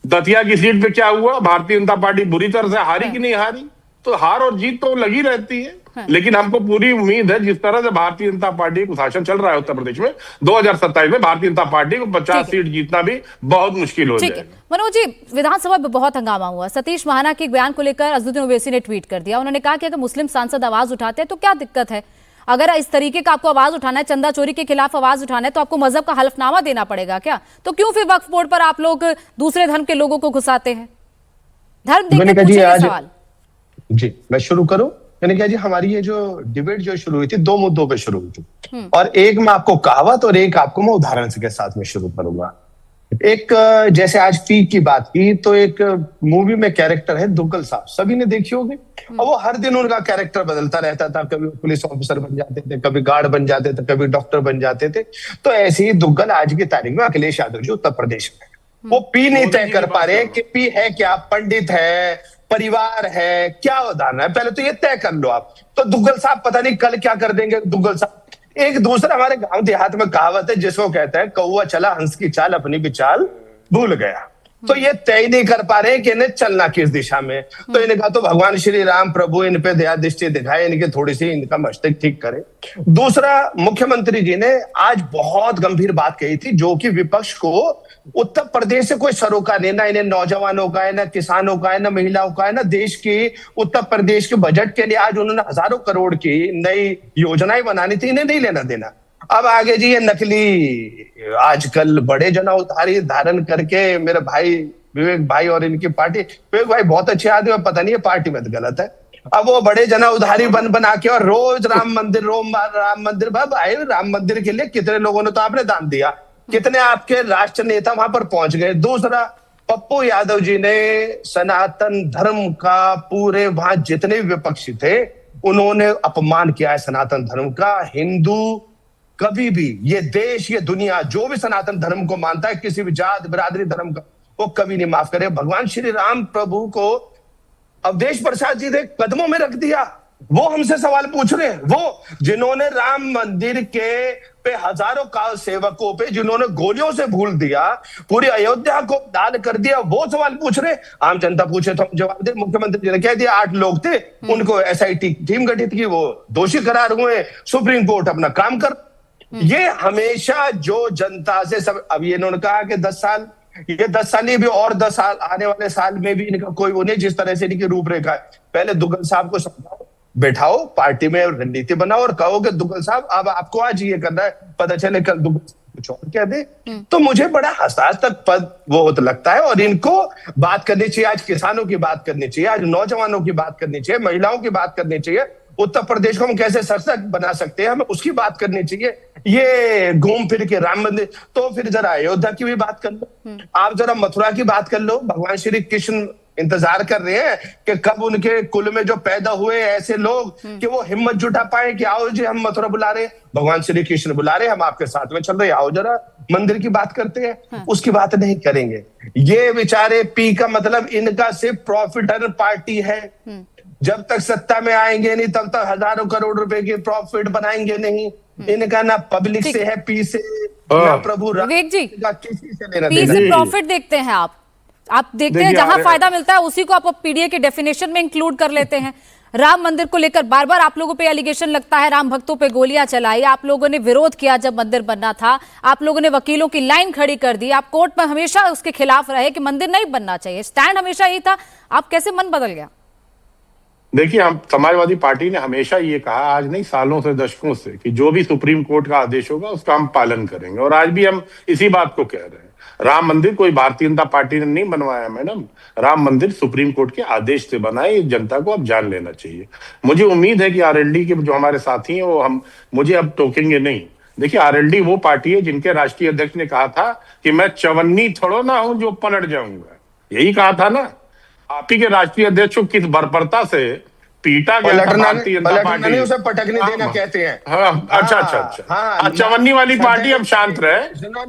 दतिया की सीट पे क्या हुआ, भारतीय जनता पार्टी बुरी तरह से हारी कि नहीं हारी। तो हार और जीत तो लगी रहती है, लेकिन हमको पूरी उम्मीद है जिस तरह से भारतीय जनता पार्टी को शासन चल रहा है उत्तर प्रदेश में, 2027 में भारतीय जनता पार्टी को 50 सीट जीतना भी बहुत मुश्किल हो जाएगा। मनोज जी, विधानसभा में बहुत हंगामा हुआ। सतीश महाना के एक बयान को लेकर अजदुद्दीन ओवैसी ने ट्वीट कर दिया। उन्होंने कहा कि अगर मुस्लिम सांसद आवाज उठाते हैं तो क्या दिक्कत है, अगर इस तरीके का आपको आवाज उठाना है, चंदा चोरी के खिलाफ आवाज उठाना है, तो आपको मजहब का हलफनामा देना पड़ेगा क्या? तो क्यों फिर वक्फ बोर्ड पर आप लोग दूसरे धर्म के लोगों को घुसाते हैं? धर्म देख के पूछेंगे सवाल। जी मैं शुरू करूं। मैंने कहा जी, हमारी ये जो डिबेट जो शुरू हुई थी, 2 मुद्दों पे शुरू हुई थी, और एक मैं आपको कहावत और एक आपको मैं उदाहरण के साथ में शुरू करूंगा। एक जैसे आज पीक की बात की, तो एक मूवी में कैरेक्टर है दुग्गल साहब, सभी ने देखी होगी, और वो हर दिन उनका कैरेक्टर बदलता रहता था। कभी पुलिस ऑफिसर बन जाते थे, कभी गार्ड बन जाते थे, कभी डॉक्टर बन जाते थे। तो ऐसे ही दुग्गल आज की तारीख में अखिलेश यादव जी उत्तर प्रदेश में, वो पी नहीं तय कर पा रहे कि पी है क्या, पंडित है, परिवार है, क्या उदाहरण है, पहले तो ये तय कर लो आप। तो दुग्गल साहब पता नहीं कल क्या कर देंगे दुग्गल साहब। एक दूसरा हमारे गांव देहात में कहावत है जिसको कहते हैं, कौवा चला हंस की चाल अपनी भी चाल भूल गया। तो ये तय नहीं कर पा रहे कि इन्हें चलना किस दिशा में। तो इन्हें कहा तो भगवान श्री राम प्रभु इन पे दया दृष्टि दिखाए, इनके थोड़ी सी इनका मस्तिष्क ठीक करे। दूसरा, मुख्यमंत्री जी ने आज बहुत गंभीर बात कही थी, जो कि विपक्ष को उत्तर प्रदेश से कोई सरोकार नहीं, ना इन्हें नौजवानों का है, ना किसानों का है, ना महिलाओं का है, ना देश की उत्तर प्रदेश के बजट के लिए आज उन्होंने हजारों करोड़ की नई योजनाएं बनानी थी, इन्हें नहीं लेना देना। अब आगे जी ये नकली आजकल बड़े जना उधारी धारण करके, मेरे भाई विवेक भाई और इनकी पार्टी, विवेक भाई बहुत अच्छे आदमी, पता नहीं है पार्टी में तो गलत है। अब वो बड़े जना उधारी बना के और रोज राम मंदिर भाई, राम मंदिर के लिए कितने लोगों ने तो आपने दान दिया, कितने आपके राष्ट्र नेता वहां पर पहुंच गए। दूसरा, पप्पू यादव जी ने सनातन धर्म का पूरे वहां जितने विपक्षी थे उन्होंने अपमान किया है सनातन धर्म का। हिंदू कभी भी, ये देश ये दुनिया जो भी सनातन धर्म को मानता है, किसी भी जात बिरादरी धर्म का, वो कभी नहीं माफ करे। भगवान श्री राम प्रभु को अवधेश प्रसाद जी ने कदमों में रख दिया, वो हमसे सवाल पूछ रहे हैं, वो जिन्होंने राम मंदिर के पे हजारों काल सेवकों पे जिन्होंने गोलियों से भूल दिया, पूरी अयोध्या को दान कर दिया, वो सवाल पूछ रहे। आम जनता पूछे तो हम जवाब दे। मुख्यमंत्री जी ने कह दिया 8 लोग थे, उनको SIT टीम गठित की, वो दोषी करार हुए, सुप्रीम कोर्ट अपना काम कर। ये हमेशा जो जनता से सब, अब ये इन्होंने कहा कि 10 साल, ये 10 साल नहीं भी और 10 साल आने वाले साल में भी इनका कोई वो नहीं, जिस तरह से इनकी रूपरेखा है। पहले दुग्गल साहब को समझाओ, बैठाओ, पार्टी में रणनीति बनाओ और कहो कि दुग्गल साहब अब आपको आज ये करना है, पता चले कल दुग्गल कुछ और कह दे। तो मुझे बड़ा हसास तक पद वो होता लगता है। और इनको बात करनी चाहिए, आज किसानों की बात करनी चाहिए, आज नौजवानों की बात करनी चाहिए, महिलाओं की बात करनी चाहिए, उत्तर प्रदेश को हम कैसे सशक्त बना सकते हैं, हमें उसकी बात करनी चाहिए। ये घूम फिर के राम मंदिर, तो फिर जरा अयोध्या की भी बात कर लो, आप जरा मथुरा की बात कर लो। भगवान श्री कृष्ण इंतजार कर रहे हैं कि कब उनके कुल में जो पैदा हुए ऐसे लोग कि वो हिम्मत जुटा पाए कि आओ जी हम मथुरा बुला रहे हैं, भगवान श्री कृष्ण बुला रहे हैं, हम आपके साथ में चल रहे हैं, आओ जरा मंदिर की बात करते हैं। उसकी बात नहीं करेंगे। ये बेचारे पी का मतलब इनका सिर्फ प्रॉफिट अर्न पार्टी है। जब तक सत्ता में आएंगे नहीं तब तक हजारों करोड़ रुपए के प्रॉफिट बनाएंगे नहीं। इनका ना पब्लिक से है, पी से, ना प्रभु विवेक जी, किसी से लेना पी देना। से प्रॉफिट देखते हैं आप देखते हैं जहां फायदा मिलता है उसी को आप पीडीए के डेफिनेशन में इंक्लूड कर लेते हैं। राम मंदिर को लेकर बार बार आप लोगों पे एलिगेशन लगता है, राम भक्तों पे गोलियां चलाई, आप लोगों ने विरोध किया जब मंदिर बनना था, आप लोगों ने वकीलों की लाइन खड़ी कर दी, आप कोर्ट में हमेशा उसके खिलाफ रहे कि मंदिर नहीं बनना चाहिए, स्टैंड हमेशा यही था। आप कैसे मन बदल गया? देखिए, हम समाजवादी पार्टी ने हमेशा ये कहा, आज नहीं सालों से, दशकों से, कि जो भी सुप्रीम कोर्ट का आदेश होगा उसका हम पालन करेंगे, और आज भी हम इसी बात को कह रहे हैं। राम मंदिर कोई भारतीय जनता पार्टी ने नहीं बनवाया मैडम, राम मंदिर सुप्रीम कोर्ट के आदेश से बना है, ये जनता को अब जान लेना चाहिए। मुझे उम्मीद है कि आरएलडी के जो हमारे साथी हैं वो मुझे अब टोकेंगे नहीं। देखिए, आरएलडी वो पार्टी है जिनके राष्ट्रीय अध्यक्ष ने कहा था कि मैं चवन्नी थोड़ो ना हूं जो पलट जाऊंगा, यही कहा था ना। आप ही के राष्ट्रीय अध्यक्ष को किस बर्बरता से पीटा गया था भारतीय जनता पार्टी, उसे पटकने देना कहते हैं। हाँ, अच्छा, चवन्नी वाली पार्टी अब शांत रहे,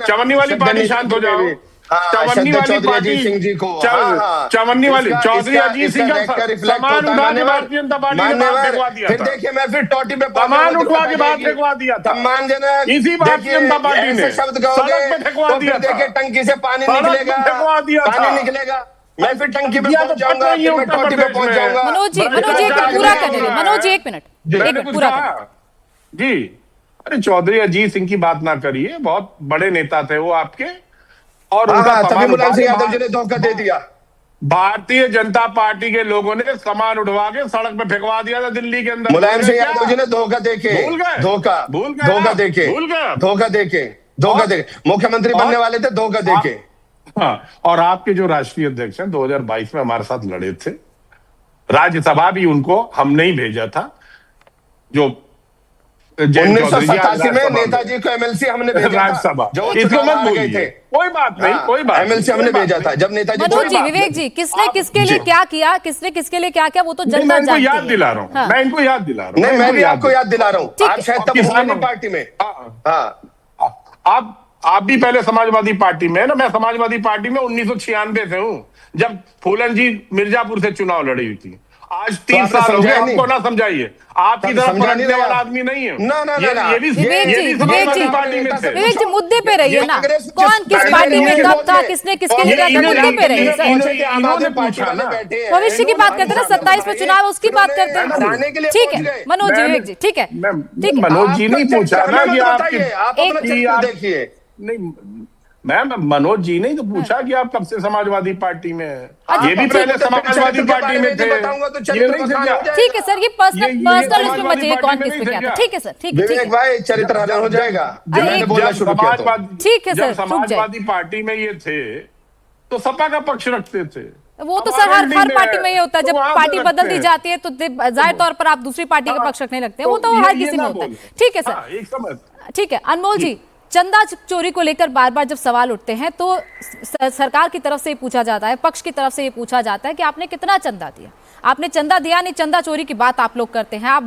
चवन्नी वाली पार्टी शांत हो जाओ। चवन्नी वाली पार्टी, चवन्नी वाली चौधरी अजीत सिंह का सामान उठा के भारतीय जनता पार्टी ने बाहर फेंकवा दिया था। देखिए, मैं फिर टोटी पे सामान उठवा के बाहर फेंकवा दिया था, इसी भारतीय जनता पार्टी ने शब्द सड़क पे फेंकवा दिया था। देखिए, टंकी से पानी निकलेगा, फेंकवा दिया था, पानी निकलेगा, मैं फिर टंकी पे पहुंच जाऊंगा, मैं टोटी पे पहुंच जाऊंगा। मनोज जी एक मिनट पूरा कर देंगे, मनोज जी एक मिनट पूरा जी। अरे चौधरी अजीत सिंह की बात ना करिए, बहुत बड़े नेता थे वो आपके, और तभी मुलायम सिंह यादव जी ने धोखा दे दिया। भारतीय जनता पार्टी के लोगों ने सामान उठवा के सड़क पे फेंकवा दिया था दिल्ली के अंदर। मुलायम सिंह यादव जी ने धोखा देके, धोखा देके मुख्यमंत्री बनने वाले थे, धोखा देके। हाँ, और आपके जो राष्ट्रीय अध्यक्ष हैं 2022 में हमारे साथ लड़े थे, राज्यसभा भी उनको हमने ही भेजा था। जो 1987 में नेताजी को एमएलसी हमने भेजा था, राज्यसभा, जो इसको मत भूलिए, कोई बात नहीं, कोई बात एमएलसी हमने भेजा था जब नेताजी। मनोज जी, विवेक जी, किसने किसके लिए क्या किया, किसने किसके लिए क्या किया, वो तो जनता जानती है। याद दिला रहा हूँ, मैं इनको याद दिला रहा हूँ। नहीं, मैं भी आपको याद दिला रहा हूँ, आप शायद तब किसानी पार्टी में। हाँ, आप भी पहले समाजवादी पार्टी में है ना, मैं समाजवादी पार्टी में 1996 से हूँ, जब फूलन जी मिर्जापुर से चुनाव लड़ी हुई थी। आज 30 साल हो गए, आपको ना समझाइए, आपकी तरफ पलटने वाला आदमी नहीं है। ये भी समाजवादी पार्टी में थे। विवेक जी, मुद्दे पे रहिए ना, कौन किस पार्टी में कब था, किसने किसके लिए क्या था, मुद्दे पे रहिए सर। इन्होंने पूछा ना, भविष्य की बात करते हैं ना, 27 में चुनाव, उसकी बात करते हैं। ठीक है मनोज जी, विवेक जी, ठीक है, ठीक है। मनोज जी नहीं पूछा ना कि आप देखिए, नहीं मैम, मनोज जी ने तो पूछा कि आप कब से समाजवादी पार्टी में हैं। ये भी पहले समाजवादी पार्टी में थे। ठीक है सर, ये पर्सनल इसमें मत जाइए, कौन किस पे क्या था। ठीक है सर, ठीक है, विवेक भाई चरित्र हनन हो जाएगा। ठीक है सर, समाजवादी पार्टी में ये थे तो सपा का पक्ष रखते थे। वो तो सर हर पार्टी में ये होता है, जब पार्टी बदलती जाती है तो जाहिर तौर पर आप दूसरी पार्टी का पक्ष रखने लगते हैं, वो तो हर किसी में होता है। ठीक है सर, ठीक है। अनमोल जी, चंदा चोरी को लेकर बार बार जब सवाल उठते हैं तो सरकार की तरफ से ये पूछा जाता है, पक्ष की तरफ से ये पूछा जाता है कि आपने कितना चंदा दिया, आपने चंदा दिया नहीं, चंदा चोरी की बात आप लोग करते हैं, आप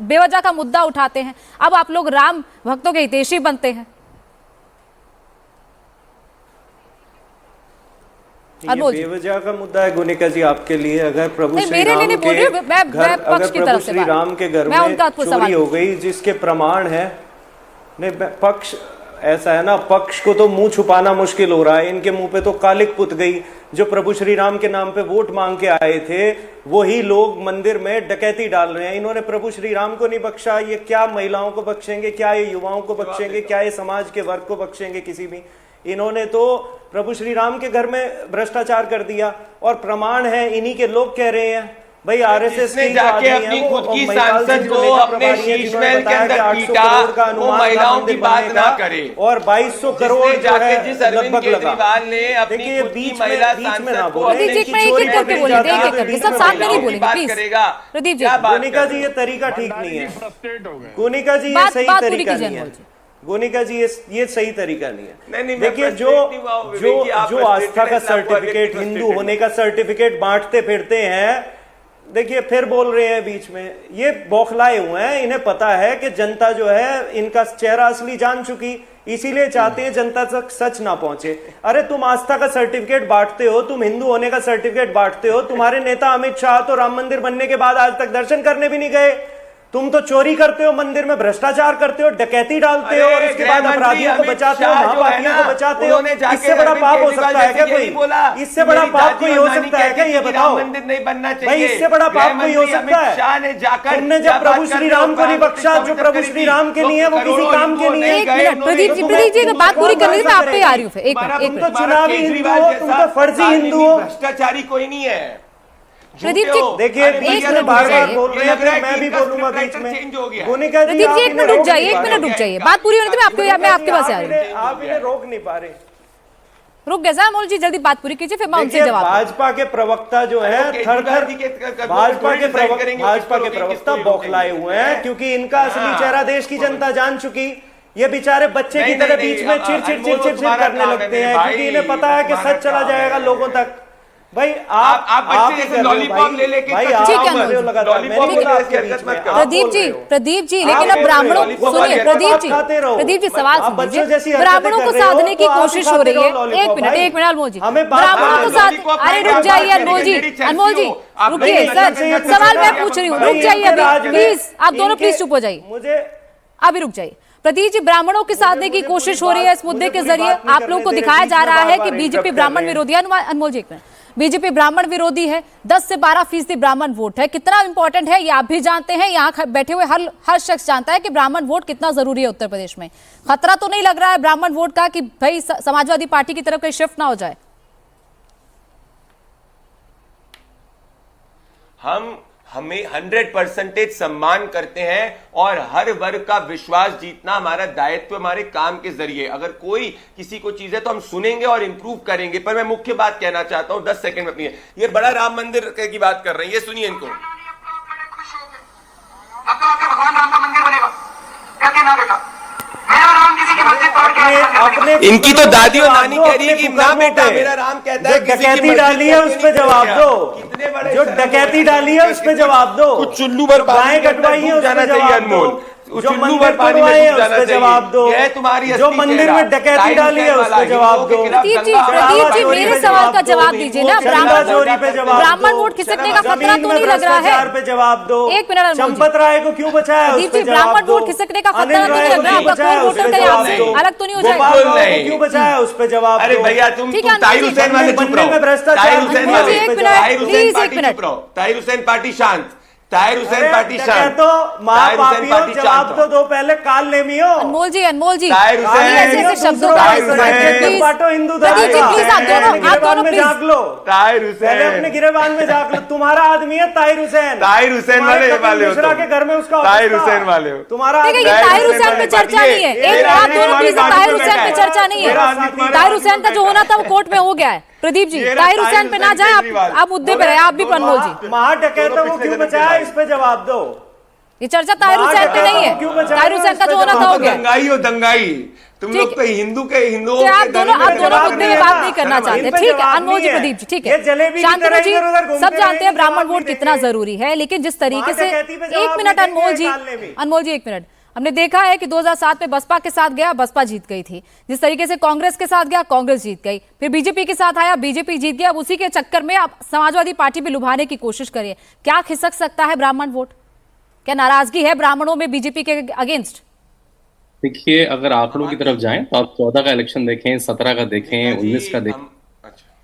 बेवजह का मुद्दा उठाते हैं, अब आप लोग राम भक्तों के हितैषी बनते हैं। बेवजह का मुद्दा है गोनिका जी आपके लिए। अगर प्रभु श्री राम के घर में चोरी हो गई जिसके प्रमाण है, नहीं पक्ष ऐसा है ना, पक्ष को तो मुंह छुपाना मुश्किल हो रहा है, इनके मुंह पे तो कालिक पुत गई। जो प्रभु श्री राम के नाम पे वोट मांग के आए थे वही लोग मंदिर में डकैती डाल रहे हैं। इन्होंने प्रभु श्री राम को नहीं बख्शा, ये क्या महिलाओं को बख्शेंगे, क्या ये युवाओं को बख्शेंगे, क्या ये समाज के वर्ग को बख्शेंगे, किसी भी। इन्होंने तो प्रभु श्री राम के घर में भ्रष्टाचार कर दिया, और प्रमाण है इन्हीं के लोग कह रहे हैं। भाई आरएसएस ने जाके अपनी खुद की सांसद को अपने शीश महल के अंदर पीटा, वो महिलाओं की बात ना करे, और 2200 करोड़ जाके जिस अरविंद केजरीवाल ने अपनी खुद की महिला सांसद को प्रदीप जी, गोनिका जी ये तरीका ठीक नहीं है, गोनिका जी ये सही तरीका नहीं है, गोनिका जी ये सही तरीका नहीं है। देखिए जो आस्था का सर्टिफिकेट, हिंदू होने का सर्टिफिकेट बांटते फिरते हैं, देखिए फिर बोल रहे हैं बीच में, ये बौखलाए हुए हैं, इन्हें पता है कि जनता जो है इनका चेहरा असली जान चुकी, इसीलिए चाहते हैं जनता तक सच ना पहुंचे। अरे तुम आस्था का सर्टिफिकेट बांटते हो, तुम हिंदू होने का सर्टिफिकेट बांटते हो, तुम्हारे नेता अमित शाह तो राम मंदिर बनने के बाद आज तक दर्शन करने भी नहीं गए। तुम तो चोरी करते हो, मंदिर में भ्रष्टाचार करते हो, डकैती डालते हो, और इसके बाद अपराधियों को बचाते हो, महापापियों को बचाते हो। इससे बड़ा पाप हो सकता है क्या कोई? इससे बड़ा पाप कोई हो सकता है क्या? ये बताओ भाई, इससे बड़ा पाप कोई हो सकता है? तुमने जब प्रभु श्री राम को नहीं बख्शा, जो प्रभु श्री राम के लिए वो किसी काम के लिए। प्रदीप जी बात पूरी करने मैं आप पे आ रही हूँ। तुम तो चुनावी हिंदू हो, तुम तो फर्जी हिंदू हो, भ्रष्टाचारी कोई नहीं है। प्रदीप झूठे हो। जी, देखिए अरे बीच भैया, में तो बार बार मुझे बोल रहे लग हैं रहा है तो मैं कि भी इनका बोलूंगा script बीच writer में। change हो गया। गोनिका जी प्रदीप जी, आप एक इन्हें मिनट रुक रोक जाइए, नहीं एक पा मिनट रहे। रुक जाइए, बात पूरी होने तक मैं आपके पास आ रही हूँ। आप इन्हें रोक नहीं पा रहे। रुक गए सर, अनमोल जी जल्दी बात पूरी कीजिए, फिर मैं उनसे देखिए जवाब दूंगा। भाजपा के प्रवक्ता जो है अरे वो थर केजरीवाल थर जी के भाजपा थोड़ी के decide करेंगे भाजपा के किसको प्रवक्ता रोकेंगे, बौखलाए हुए हैं क्योंकि इनका असली हाँ। चेहरा देश की जनता जान चुकी। ये बेचारे बच्चे की नहीं, तरह नहीं, बीच में चिड़ चिड़ अनमोल, चिड़ चिड़ तुम्हारा करने काम है लगते मेरे हैं भाई, क्योंकि इन्हें पता है कि तुम्हारा सच चला काम जाएगा है। लोगों तक। भाई आप बच्चे ही जैसे कर रहे हो लॉलीपॉप भाई। ले लेके भाई कचरा आप ठीक है, कर रहे हो अनमोल। लगातार। मैंने लॉलीपॉप बोला ले आपके लेके बीच में, हरकत मत आप करो। प्रदीप बोल जी, रहे हो। प्रदीप जी, आप लेकिन अब बोल रहे हो, ब्राह्मणों लॉलीपॉप सुनिए, खाते प्रदीप रहो, जी, खाते रहो। प्रदीप जी सवाल आप बच्चों सुनिए, जैसी हरकतें ब्राह्मणों को कर रहे हो, साधने की तो आप ही कोशिश हो खाते रही है। रहो लॉलीपॉप एक भाई। मिनट अनमोल जी, हमें बात ब्राह्मणों करने को दो। साथ, लॉलीपॉप अरे खाएंगे, रुक आप जाइए बात अनमोल जी, करेंगे, अनमोल जी आप रुकिए नहीं, सर, नहीं, नहीं, सवाल मैं नहीं, पूछ रही हूँ, नहीं, रुक जाइए इनके राज अभी में- प्लीज, आप दोनों इनके- प्लीज चुप हो जाइए, मुझे अभी रुक जाइए। प्रदीप जी, ब्राह्मणों के साधने की कोशिश हो रही है इस मुद्दे के जरिए, आप लोगों को दिखाया जा रहा है कि बीजेपी ब्राह्मण विरोधी है। अनमोल जी एक मिनट, बीजेपी ब्राह्मण विरोधी है, 10 से 12% ब्राह्मण वोट है। कितना इंपॉर्टेंट है ये आप भी जानते हैं, यहाँ बैठे हुए हर शख्स जानता है कि ब्राह्मण वोट कितना जरूरी है उत्तर प्रदेश में। खतरा तो नहीं लग रहा है ब्राह्मण वोट का कि भाई समाजवादी पार्टी की तरफ कहीं शिफ्ट ना हो जाए? हमें 100% सम्मान करते हैं और हर वर्ग का विश्वास जीतना हमारा दायित्व, हमारे काम के जरिए। अगर कोई किसी को चीज है तो हम सुनेंगे और इंप्रूव करेंगे। पर मैं मुख्य बात कहना चाहता हूं 10 सेकंड में अपनी, ये बड़ा राम मंदिर की बात कर रहे हैं, ये सुनिए इनको। अब तो आपके भगवान राम का मंदिर बनेगा, कहते ना बेटा, मेरा राम किसी की मस्जिद तोड़ के अपने इनकी तो दादी और नानी दो, कह रही है कि अपने ना बेटा पुकारों पे। मेरा राम कहता है जो किसी की डकैती मस्जिद डाली है तोड़ के उस पे नहीं जवाब किया। दो। कितने बड़े जो शर्म डकैती हो डाली है उस पे जवाब दो। कुछ चुल्लू भर पानी गाय के अंदर कटवाई है डूब उस जाना पे चाहिए जवाब अनमोल। दो। उस जो चुल्लू मंदिर भर पानी में तोड़वाए है डूब उस जाना पे चाहिए। जवाब दो। यह तुम्हारी जो असली मंदिर चेहरा। में डकैती ताहिर डाली है हुसैन उस वाला पे जवाब हिंदुओं के दो। खिलाफ प्रदीप जी, दंगा प्रदीप जी, चोरी मेरे पे सवाल का दो। जवाब दीजिए ना, हिंदुओं के ब्राह्मण खिलाफ चोरी पे जवाब ब्राह्मण दो। वोट खिसकने का खतरा जमीन तो में नहीं लग रहा है? भ्रष्टाचार पे जवाब दो। एक मिनट अनमोल जी। चंपत राय को क्यों बचाया उस प्रदीप पे जी, जवाब ब्राह्मण दो। वोट खिसकने का खतरा अनिल तो नहीं राय लग को रहा, क्यों आपका बचाया कोई उस वोटर पे कहीं जवाब आपसे दो। अलग तो नहीं हो गोपाल जाएगा? बिल्कुल राव को नहीं। क्यों बचाया उस पे जवाब अरे दो। भैया तुम ठीक है, ताहिर अनमोल जी, हुसैन वाले बनने चुप में रहो। भ्रष्टाचार ताहिर हुसैन अनमोल जी, वाले एक minute, Tahir Hussain please, party एक मिनट। चुप रहो। ताहिर हुसैन पार्टी शांत। ताहिर हुसैन अरे पार्टी शांत। तो ताहिर हुसैन महापापियों पार्टी जवाब शांत तो दो पहले काल नेमियो। अनमोल जी, अनमोल जी, ताहिर हुसैन, ये ऐसे शब्दों का ताहिर इस्तेमाल हुसैन, कीजिए, प्लीज। बांटो हिंदू प्रदीप जी, धर्म प्लीज, का। आप दोनों में प्लीज। झाँक लो। ताहिर पहले अपने हुसैन, गिरेबान में झाँक लो। तुम्हारा आदमी है ताहिर हुसैन। ताहिर हुसैन तुम्हारे वाले कपिल हो मिश्रा तुम। के घर में उसका ताहिर ऑफिस था। हुसैन वाले हो। तुम्हारा ठीक है, ये आदमी- ताहिर हुसैन पे चर्चा नहीं है। एक आप दोनों प्लीज, ताहिर हुसैन पे चर्चा नहीं है। ताहिर हुसैन का जो होना था वो कोर्ट में हो गया है। प्रदीप जी, ताहिर हुसैन पे ना जाए, आप मुद्दे पे रहे, आप भी अनमोल जी। महाडकैतों को क्यों बचाया इस पे जवाब दो। ये चर्चा ताहिर हुसैन पे नहीं क्यों है, बचा ताहिर रहे हो? हुसैन का इस जो पे होना था हो गया। दंगाई हो दंगाई। तुम ठीक लोग तो हिंदुओं तो आप दोनों मुद्दे में बात नहीं करना चाहते। ठीक है अनमोल जी, प्रदीप जी, ठीक ये जलेबी है, की शांतनु तरह जी, इधर-उधर घूमते सब जानते हैं रहेंगे, ब्राह्मण जवाब वोट नहीं कितना देंगे। जरूरी है, लेकिन जिस तरीके से डकैती पे एक जवाब मिनट नहीं अनमोल जी, देंगे, काल नेमी। अनमोल जी एक मिनट, हमने देखा है कि 2007 में बसपा के साथ गया, बसपा जीत गई थी। जिस तरीके से कांग्रेस के साथ गया, कांग्रेस जीत गई। फिर बीजेपी के साथ आया, बीजेपी जीत गया। अब उसी के चक्कर में आप समाजवादी पार्टी पे लुभाने की कोशिश करिए। क्या खिसक सकता है ब्राह्मण वोट? क्या नाराजगी है ब्राह्मणों में बीजेपी के अगेंस्ट? देखिए, अगर आंकड़ों की तरफ जाएं तो आप 14 का इलेक्शन देखें, 17 का देखें, 19 का देखें,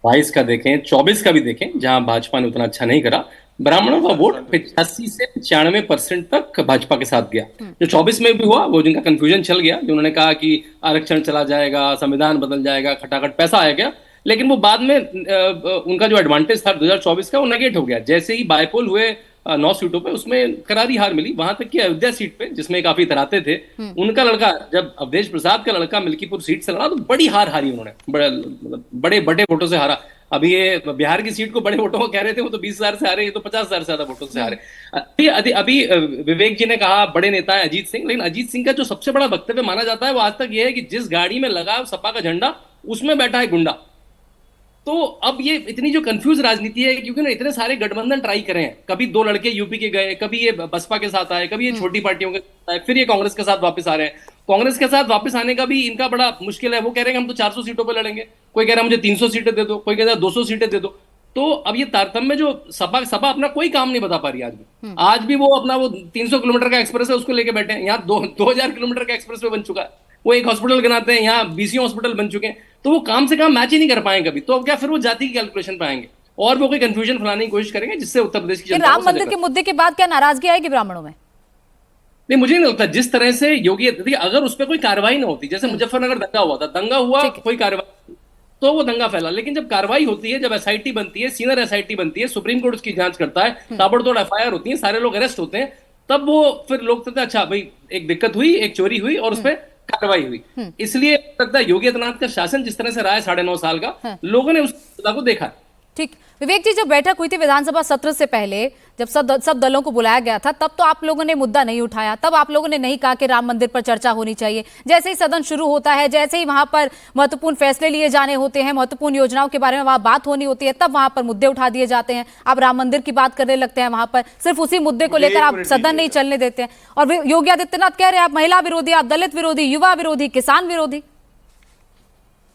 22 का देखें, 24 का भी देखें, जहां भाजपा ने उतना अच्छा नहीं करा। ब्राह्मणों का वोट 85 से 95% तक भाजपा के साथ गया। जो 24 में भी हुआ, वो जिनका कंफ्यूजन चल गया, जिन्होंने कहा कि आरक्षण चला जाएगा, संविधान बदल जाएगा, खटाखट पैसा आया गया, लेकिन वो बाद में उनका जो एडवांटेज था 2024 का, वो नेगेट हो गया। जैसे ही बायपोल हुए 9 सीटों पे, उसमें करारी हार मिली। वहां तक कि अयोध्या सीट पे, जिसमें काफी इतराते थे, उनका लड़का, जब अवधेश प्रसाद का लड़का मिल्कीपुर सीट से लड़ा, तो बड़ी हार हारी उन्होंने, बड़े बड़े वोटों से हारा। अभी ये बिहार की सीट को बड़े वोटों को कह रहे थे, वो तो 20,000 से हारे, ये तो 50,000 से ज्यादा वोटों से हारे। अभी विवेक जी ने कहा बड़े नेता है अजीत सिंह, लेकिन अजीत सिंह का जो सबसे बड़ा वक्तव्य माना जाता है वो आज तक ये है कि जिस गाड़ी में लगा सपा का झंडा, उसमें बैठा है गुंडा। तो अब ये इतनी जो कंफ्यूज राजनीति है, क्योंकि ना इतने सारे गठबंधन ट्राई करे हैं, कभी 2 लड़के यूपी के गए, कभी ये बसपा के साथ आए, कभी ये छोटी पार्टियों के साथ आए, फिर ये कांग्रेस के साथ वापस आ रहे हैं। कांग्रेस के साथ वापस आने का भी इनका बड़ा मुश्किल है। वो कह रहे हैं हम तो 400 सीटों पर लड़ेंगे, कोई कह रहा है मुझे 300 सीटें दे दो, कोई कह रहा है 200 सीटें दे दो। तो अब ये तारतम्य जो सपा अपना कोई काम नहीं बता पा रही आज भी वो अपना वो 300 किलोमीटर का एक्सप्रेस है, उसको लेके बैठे हैं। यहाँ 2000 किलोमीटर का एक्सप्रेस वे बन चुका है, वो एक हॉस्पिटल गिनाते हैं, यहाँ बीसी हॉस्पिटल बन चुके हैं। तो वो काम से काम मैच ही नहीं कर पाएंगे कभी, तो क्या फिर वो जाति की कैलकुलेशन पे आएंगे और वो कोई कंफ्यूजन फैलाने की कोशिश करेंगे, जिससे उत्तर प्रदेश की जनता राम मंदिर के मुद्दे के बाद क्या नाराजगी आएगी ब्राह्मणों में? नहीं, मुझे नहीं लगता। जिस तरह से योगी, अगर उस पर कोई कार्रवाई ना होती, जैसे मुजफ्फरनगर दंगा हुआ था, दंगा हुआ, कोई कार्रवाई, तो वो दंगा फैला। लेकिन जब कार्रवाई होती है, जब एसआईटी बनती है, सीनियर एसआईटी बनती है, सुप्रीम कोर्ट उसकी जांच करता है, ताबड़तोड़ एफआईआर होती है, सारे लोग अरेस्ट होते हैं, तब वो फिर लोग कहते हैं अच्छा भाई एक दिक्कत हुई, एक चोरी हुई और उस पर कार्रवाई हुई। इसलिए लगता है योगी आदित्यनाथ का शासन जिस तरह से रहा है 9.5 साल का, लोगों ने उस को देखा। ठीक, विवेक जी, जब बैठक हुई थी विधानसभा सत्र से पहले, जब सब दलों को बुलाया गया था, तब तो आप लोगों ने मुद्दा नहीं उठाया, तब आप लोगों ने नहीं कहा कि राम मंदिर पर चर्चा होनी चाहिए। जैसे ही सदन शुरू होता है, जैसे ही वहां पर महत्वपूर्ण फैसले लिए जाने होते हैं, महत्वपूर्ण योजनाओं के बारे में वहां बात होनी होती है, तब वहां पर मुद्दे उठा दिए जाते हैं। आप राम मंदिर की बात करने लगते हैं, वहां पर सिर्फ उसी मुद्दे को लेकर आप सदन नहीं चलने देते हैं। और योगी आदित्यनाथ कह रहे हैं आप महिला विरोधी, आप दलित विरोधी, युवा विरोधी, किसान विरोधी।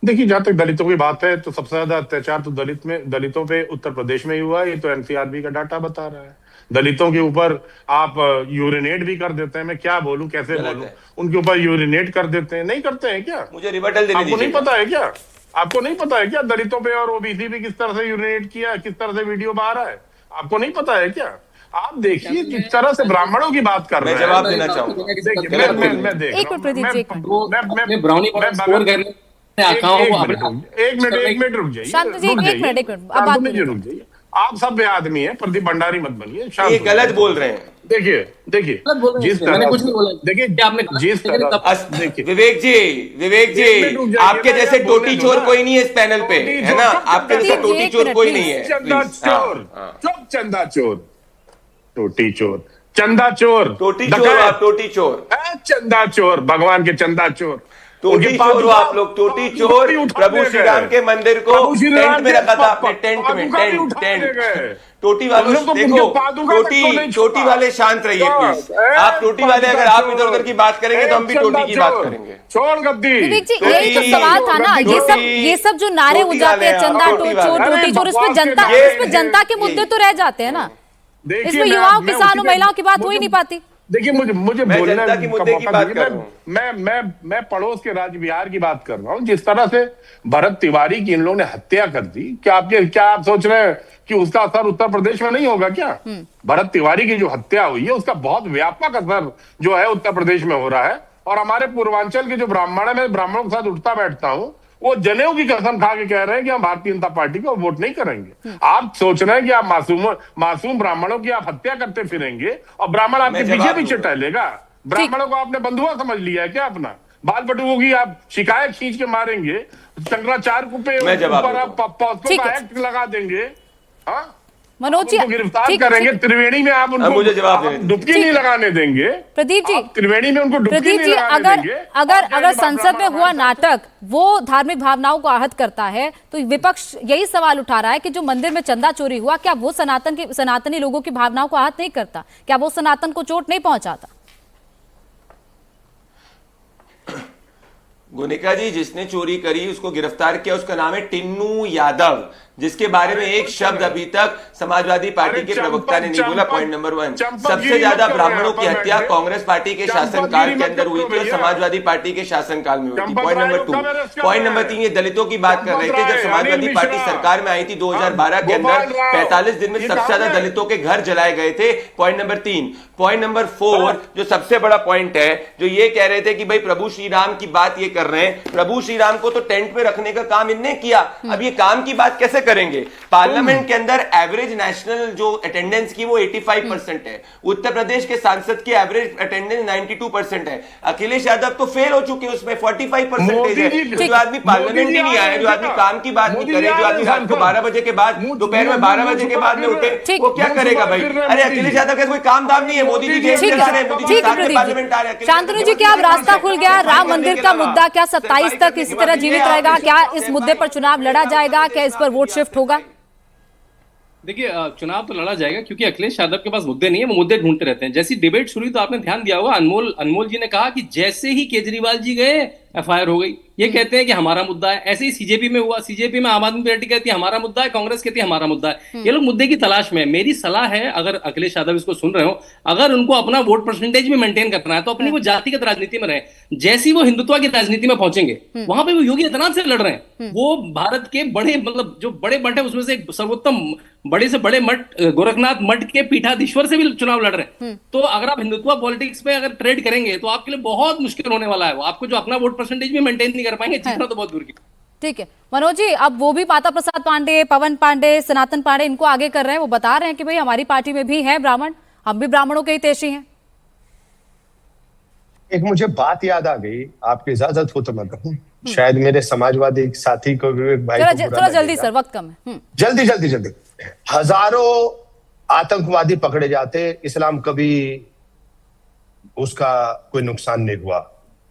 देखिए, जहां तक दलितों की बात है तो सबसे ज्यादा अत्याचार तो दलितों पे उत्तर प्रदेश में ही हुआ है। ये तो एनसीआरबी का डाटा बता रहा है। दलितों के ऊपर आप यूरिनेट भी कर देते हैं। मैं क्या बोलूं, कैसे बोलूं, उनके ऊपर यूरिनेट कर देते हैं। नहीं करते हैं क्या? मुझे रिबटल देने आपको नहीं पता है क्या? आपको नहीं पता है क्या दलितों पे और ओबीसी पे किस तरह से यूरिनेट किया, किस तरह से वीडियो बाहर है? आपको नहीं पता है क्या? आप देखिए जिस तरह से ब्राह्मणों की बात कर रहे हैं। मैं जवाब देना चाहूंगा। एक मिनट रुक जाइए। शांत जी, एक मिनट अब बात रुक जाइए। आप सब आदमी हैं, प्रदीप भंडारी मत बनिए। ये गलत बोल रहे हैं। देखिए जिस तरह, देखिए जिस तरह, विवेक जी आपके जैसे टोटी चोर कोई नहीं है इस पैनल पे, है ना? आपके जैसे टोटी चोर कोई नहीं है। चंदा चोर, चुप, चंदा चोर, टोटी चोर, चंदा चोर, टोटी चोर, आप टोटी चोर, चंदा चोर, भगवान के चंदा चोर, टोटी चोर हो आप लोग, टोटी चोर। प्रभु श्री राम के मंदिर को टेंट में रखा था आपने, टेंट में, टेंट। टोटी वालों देखो, टोटी वाले शांत रहिए प्लीज। आप टोटी वाले, अगर आप इधर उधर की बात करेंगे तो हम भी टोटी की बात करेंगे। छोड़ गद्दी। विवेक जी, यही तो सवाल था ना। ये सब जो नारे हो जाते हैं, चंदा चोर, टोटी चोर, इसमें जनता के मुद्दे तो रह जाते हैं ना। इसमें युवाओं, किसानों, महिलाओं की बात हो ही नहीं पाती। देखिए मुझे बोलने की मुद्दे की बात कर रहा हूं। मैं पड़ोस के राज्य बिहार की बात कर रहा हूं। जिस तरह से भरत तिवारी की इन लोगों ने हत्या कर दी, क्या आप सोच रहे हैं कि उसका असर उत्तर प्रदेश में नहीं होगा क्या? भरत तिवारी की जो हत्या हुई है उसका बहुत व्यापक असर जो है उत्तर प्रदेश में हो रहा है। और हमारे पूर्वांचल के जो ब्राह्मण है, मैं ब्राह्मणों के साथ उठता बैठता हूं, वो जनेऊ की कसम खा के कह रहे हैं कि हम भारतीय जनता पार्टी को वोट नहीं करेंगे। आप सोच रहे हैं कि आप मासूम ब्राह्मणों की आप हत्या करते फिरेंगे और ब्राह्मण आपके पीछे पीछे टहलेगा। ब्राह्मणों को आपने बंधुआ समझ लिया है क्या? अपना बाल बटुओं की आप शिकायत खींच के मारेंगे, शंकराचार्य पे ऊपर आप पॉस्को का एक्ट लगा देंगे। हाँ, मनोज जी गिरफ्तार करेंगे, त्रिवेणी में आप उनको मुझे जवाब डुबकी नहीं लगाने देंगे। प्रदीप जी, त्रिवेणी में उनको डुबकी नहीं लगाने देंगे। अगर संसद में हुआ नाटक वो धार्मिक भावनाओं को आहत करता है, तो विपक्ष यही सवाल उठा रहा है कि जो मंदिर में चंदा चोरी हुआ, क्या वो सनातनी लोगों की भावनाओं को आहत नहीं करता? क्या वो सनातन को चोट नहीं पहुंचाता? गोनिका जी, जिसने चोरी करी उसको गिरफ्तार किया, उसका नाम है टिन्नू यादव, जिसके बारे में एक शब्द अभी तक समाजवादी पार्टी के प्रवक्ता ने नहीं बोला। पॉइंट नंबर 1, सबसे ज्यादा ब्राह्मणों की हत्या कांग्रेस पार्टी के शासनकाल के अंदर हुई थी और समाजवादी पार्टी के शासनकाल में हुई थी। पॉइंट नंबर 2, पॉइंट नंबर 3, ये दलितों की बात कर रहे थे। जब समाजवादी पार्टी सरकार में आई थी 2012 के अंदर, 45 दिन में सबसे ज्यादा दलितों के घर जलाए गए थे। Point number 3। पॉइंट नंबर 4, जो सबसे बड़ा पॉइंट है, जो ये कह रहे थे कि भाई प्रभु श्री राम की बात ये कर रहे हैं, प्रभु श्री राम को तो टेंट में रखने का काम इनने किया, अब ये काम की बात कैसे करेंगे? पार्लियामेंट के अंदर एवरेज नेशनल जो अटेंडेंस की वो 85% है। उत्तर प्रदेश के सांसद की एवरेज अटेंडेंस 92% है। अखिलेश यादव तो फेल हो चुके हैं, उसमें 45% है। जो आदमी पार्लियामेंट ही नहीं आया, जो आदमी काम की बात नहीं करे, जो आदमी रात को 12 बजे के बाद, दोपहर में 12 बजे के बाद में उठे, वो क्या करेगा भाई? अरे अखिलेश यादव का कोई काम धाम नहीं है। मोदी जी जेल में है, मोदी जी साथ में पार्लियामेंट आ रहे हैं। शांतनु जी, क्या अब रास्ता खुल गया? राम मंदिर का मुद्दा क्या 27 तक इसी तरह जीवित रहेगा? क्या इस मुद्दे पर चुनाव लड़ा जाएगा? क्या इस पर वोट शिफ्ट होगा? देखिए, चुनाव तो लड़ा जाएगा क्योंकि अखिलेश यादव के पास मुद्दे नहीं है, वो मुद्दे ढूंढते रहते हैं। जैसी डिबेट शुरू हुई तो आपने ध्यान दिया होगा, अनमोल जी ने कहा कि जैसे ही केजरीवाल जी गए एफआईआर हो गई। ये कहते हैं कि हमारा मुद्दा है। ऐसे ही सीजेपी में हुआ, सीजेपी में आम आदमी पार्टी कहती है हमारा मुद्दा है, कांग्रेस कहती है हमारा मुद्दा है। ये लोग मुद्दे की तलाश में है। मेरी सलाह है, अगर अखिलेश यादव इसको सुन रहे हो, अगर उनको अपना वोट परसेंटेज में मेंटेन करना है तो अपनी वो जातिगत राजनीति में रहे। जैसी वो हिंदुत्व की राजनीति में पहुंचेंगे, वहां पे वो योगी आदित्यनाथ से लड़ रहे हैं। वो भारत के बड़े, मतलब जो बड़े मठ है उसमें से सर्वोत्तम, बड़े से बड़े मठ गोरखनाथ मठ के पीठाधीश्वर से भी चुनाव लड़ रहे हैं। तो अगर आप हिंदुत्व पॉलिटिक्स में अगर ट्रेड करेंगे तो आपके लिए बहुत मुश्किल होने वाला है। वो आपको जो अपना वोट परसेंटेज भी मेंटेन नहीं कर पाएंगे, जीतना तो बहुत दूर की। ठीक है मनोज जी, अब वो भी माता प्रसाद पांडे, पवन पांडे, सनातन पांडे इनको आगे कर रहे हैं। वो बता रहे हैं कि भाई हमारी पार्टी में भी है ब्राह्मण, हम भी ब्राह्मणों के ही तेशी हैं। एक मुझे बात याद आ गई, आपकी इजाजत हो तो मैं कहूं, शायद मेरे समाजवादी साथी को, विवेक भाई को बुरा थोड़ा जल्दी लगेगा। सर, वक्त कम है। जल्दी जल्दी जल्दी। हजारों आतंकवादी पकड़े जाते, इस्लाम कभी उसका कोई नुकसान नहीं हुआ,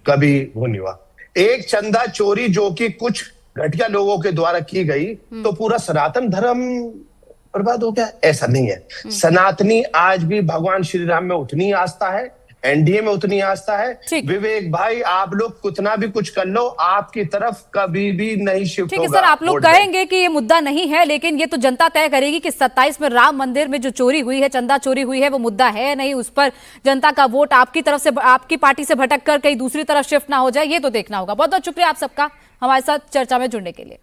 कभी वो नहीं हुआ। एक चंदा चोरी जो कि कुछ घटिया लोगों के द्वारा की गई तो पूरा सनातन धर्म बर्बाद हो गया? ऐसा नहीं है। सनातनी आज भी भगवान श्री राम में उतनी आस्था है, एनडीए में उतनी आस्था है। ठीक। विवेक भाई, आप लोग कितना भी कुछ कर लो, आपकी तरफ कभी भी नहीं शिफ्ट ठीक है होगा। सर, आप लोग वोट बैंक। कहेंगे कि ये मुद्दा नहीं है, लेकिन ये तो जनता तय करेगी कि 27 में राम मंदिर में जो चोरी हुई है, चंदा चोरी हुई है, वो मुद्दा है नहीं। उस पर जनता का वोट आपकी तरफ से, आपकी पार्टी से भटक कर कहीं दूसरी तरफ शिफ्ट ना हो जाए, ये तो देखना होगा। बहुत बहुत शुक्रिया आप सबका हमारे साथ चर्चा में जुड़ने के लिए।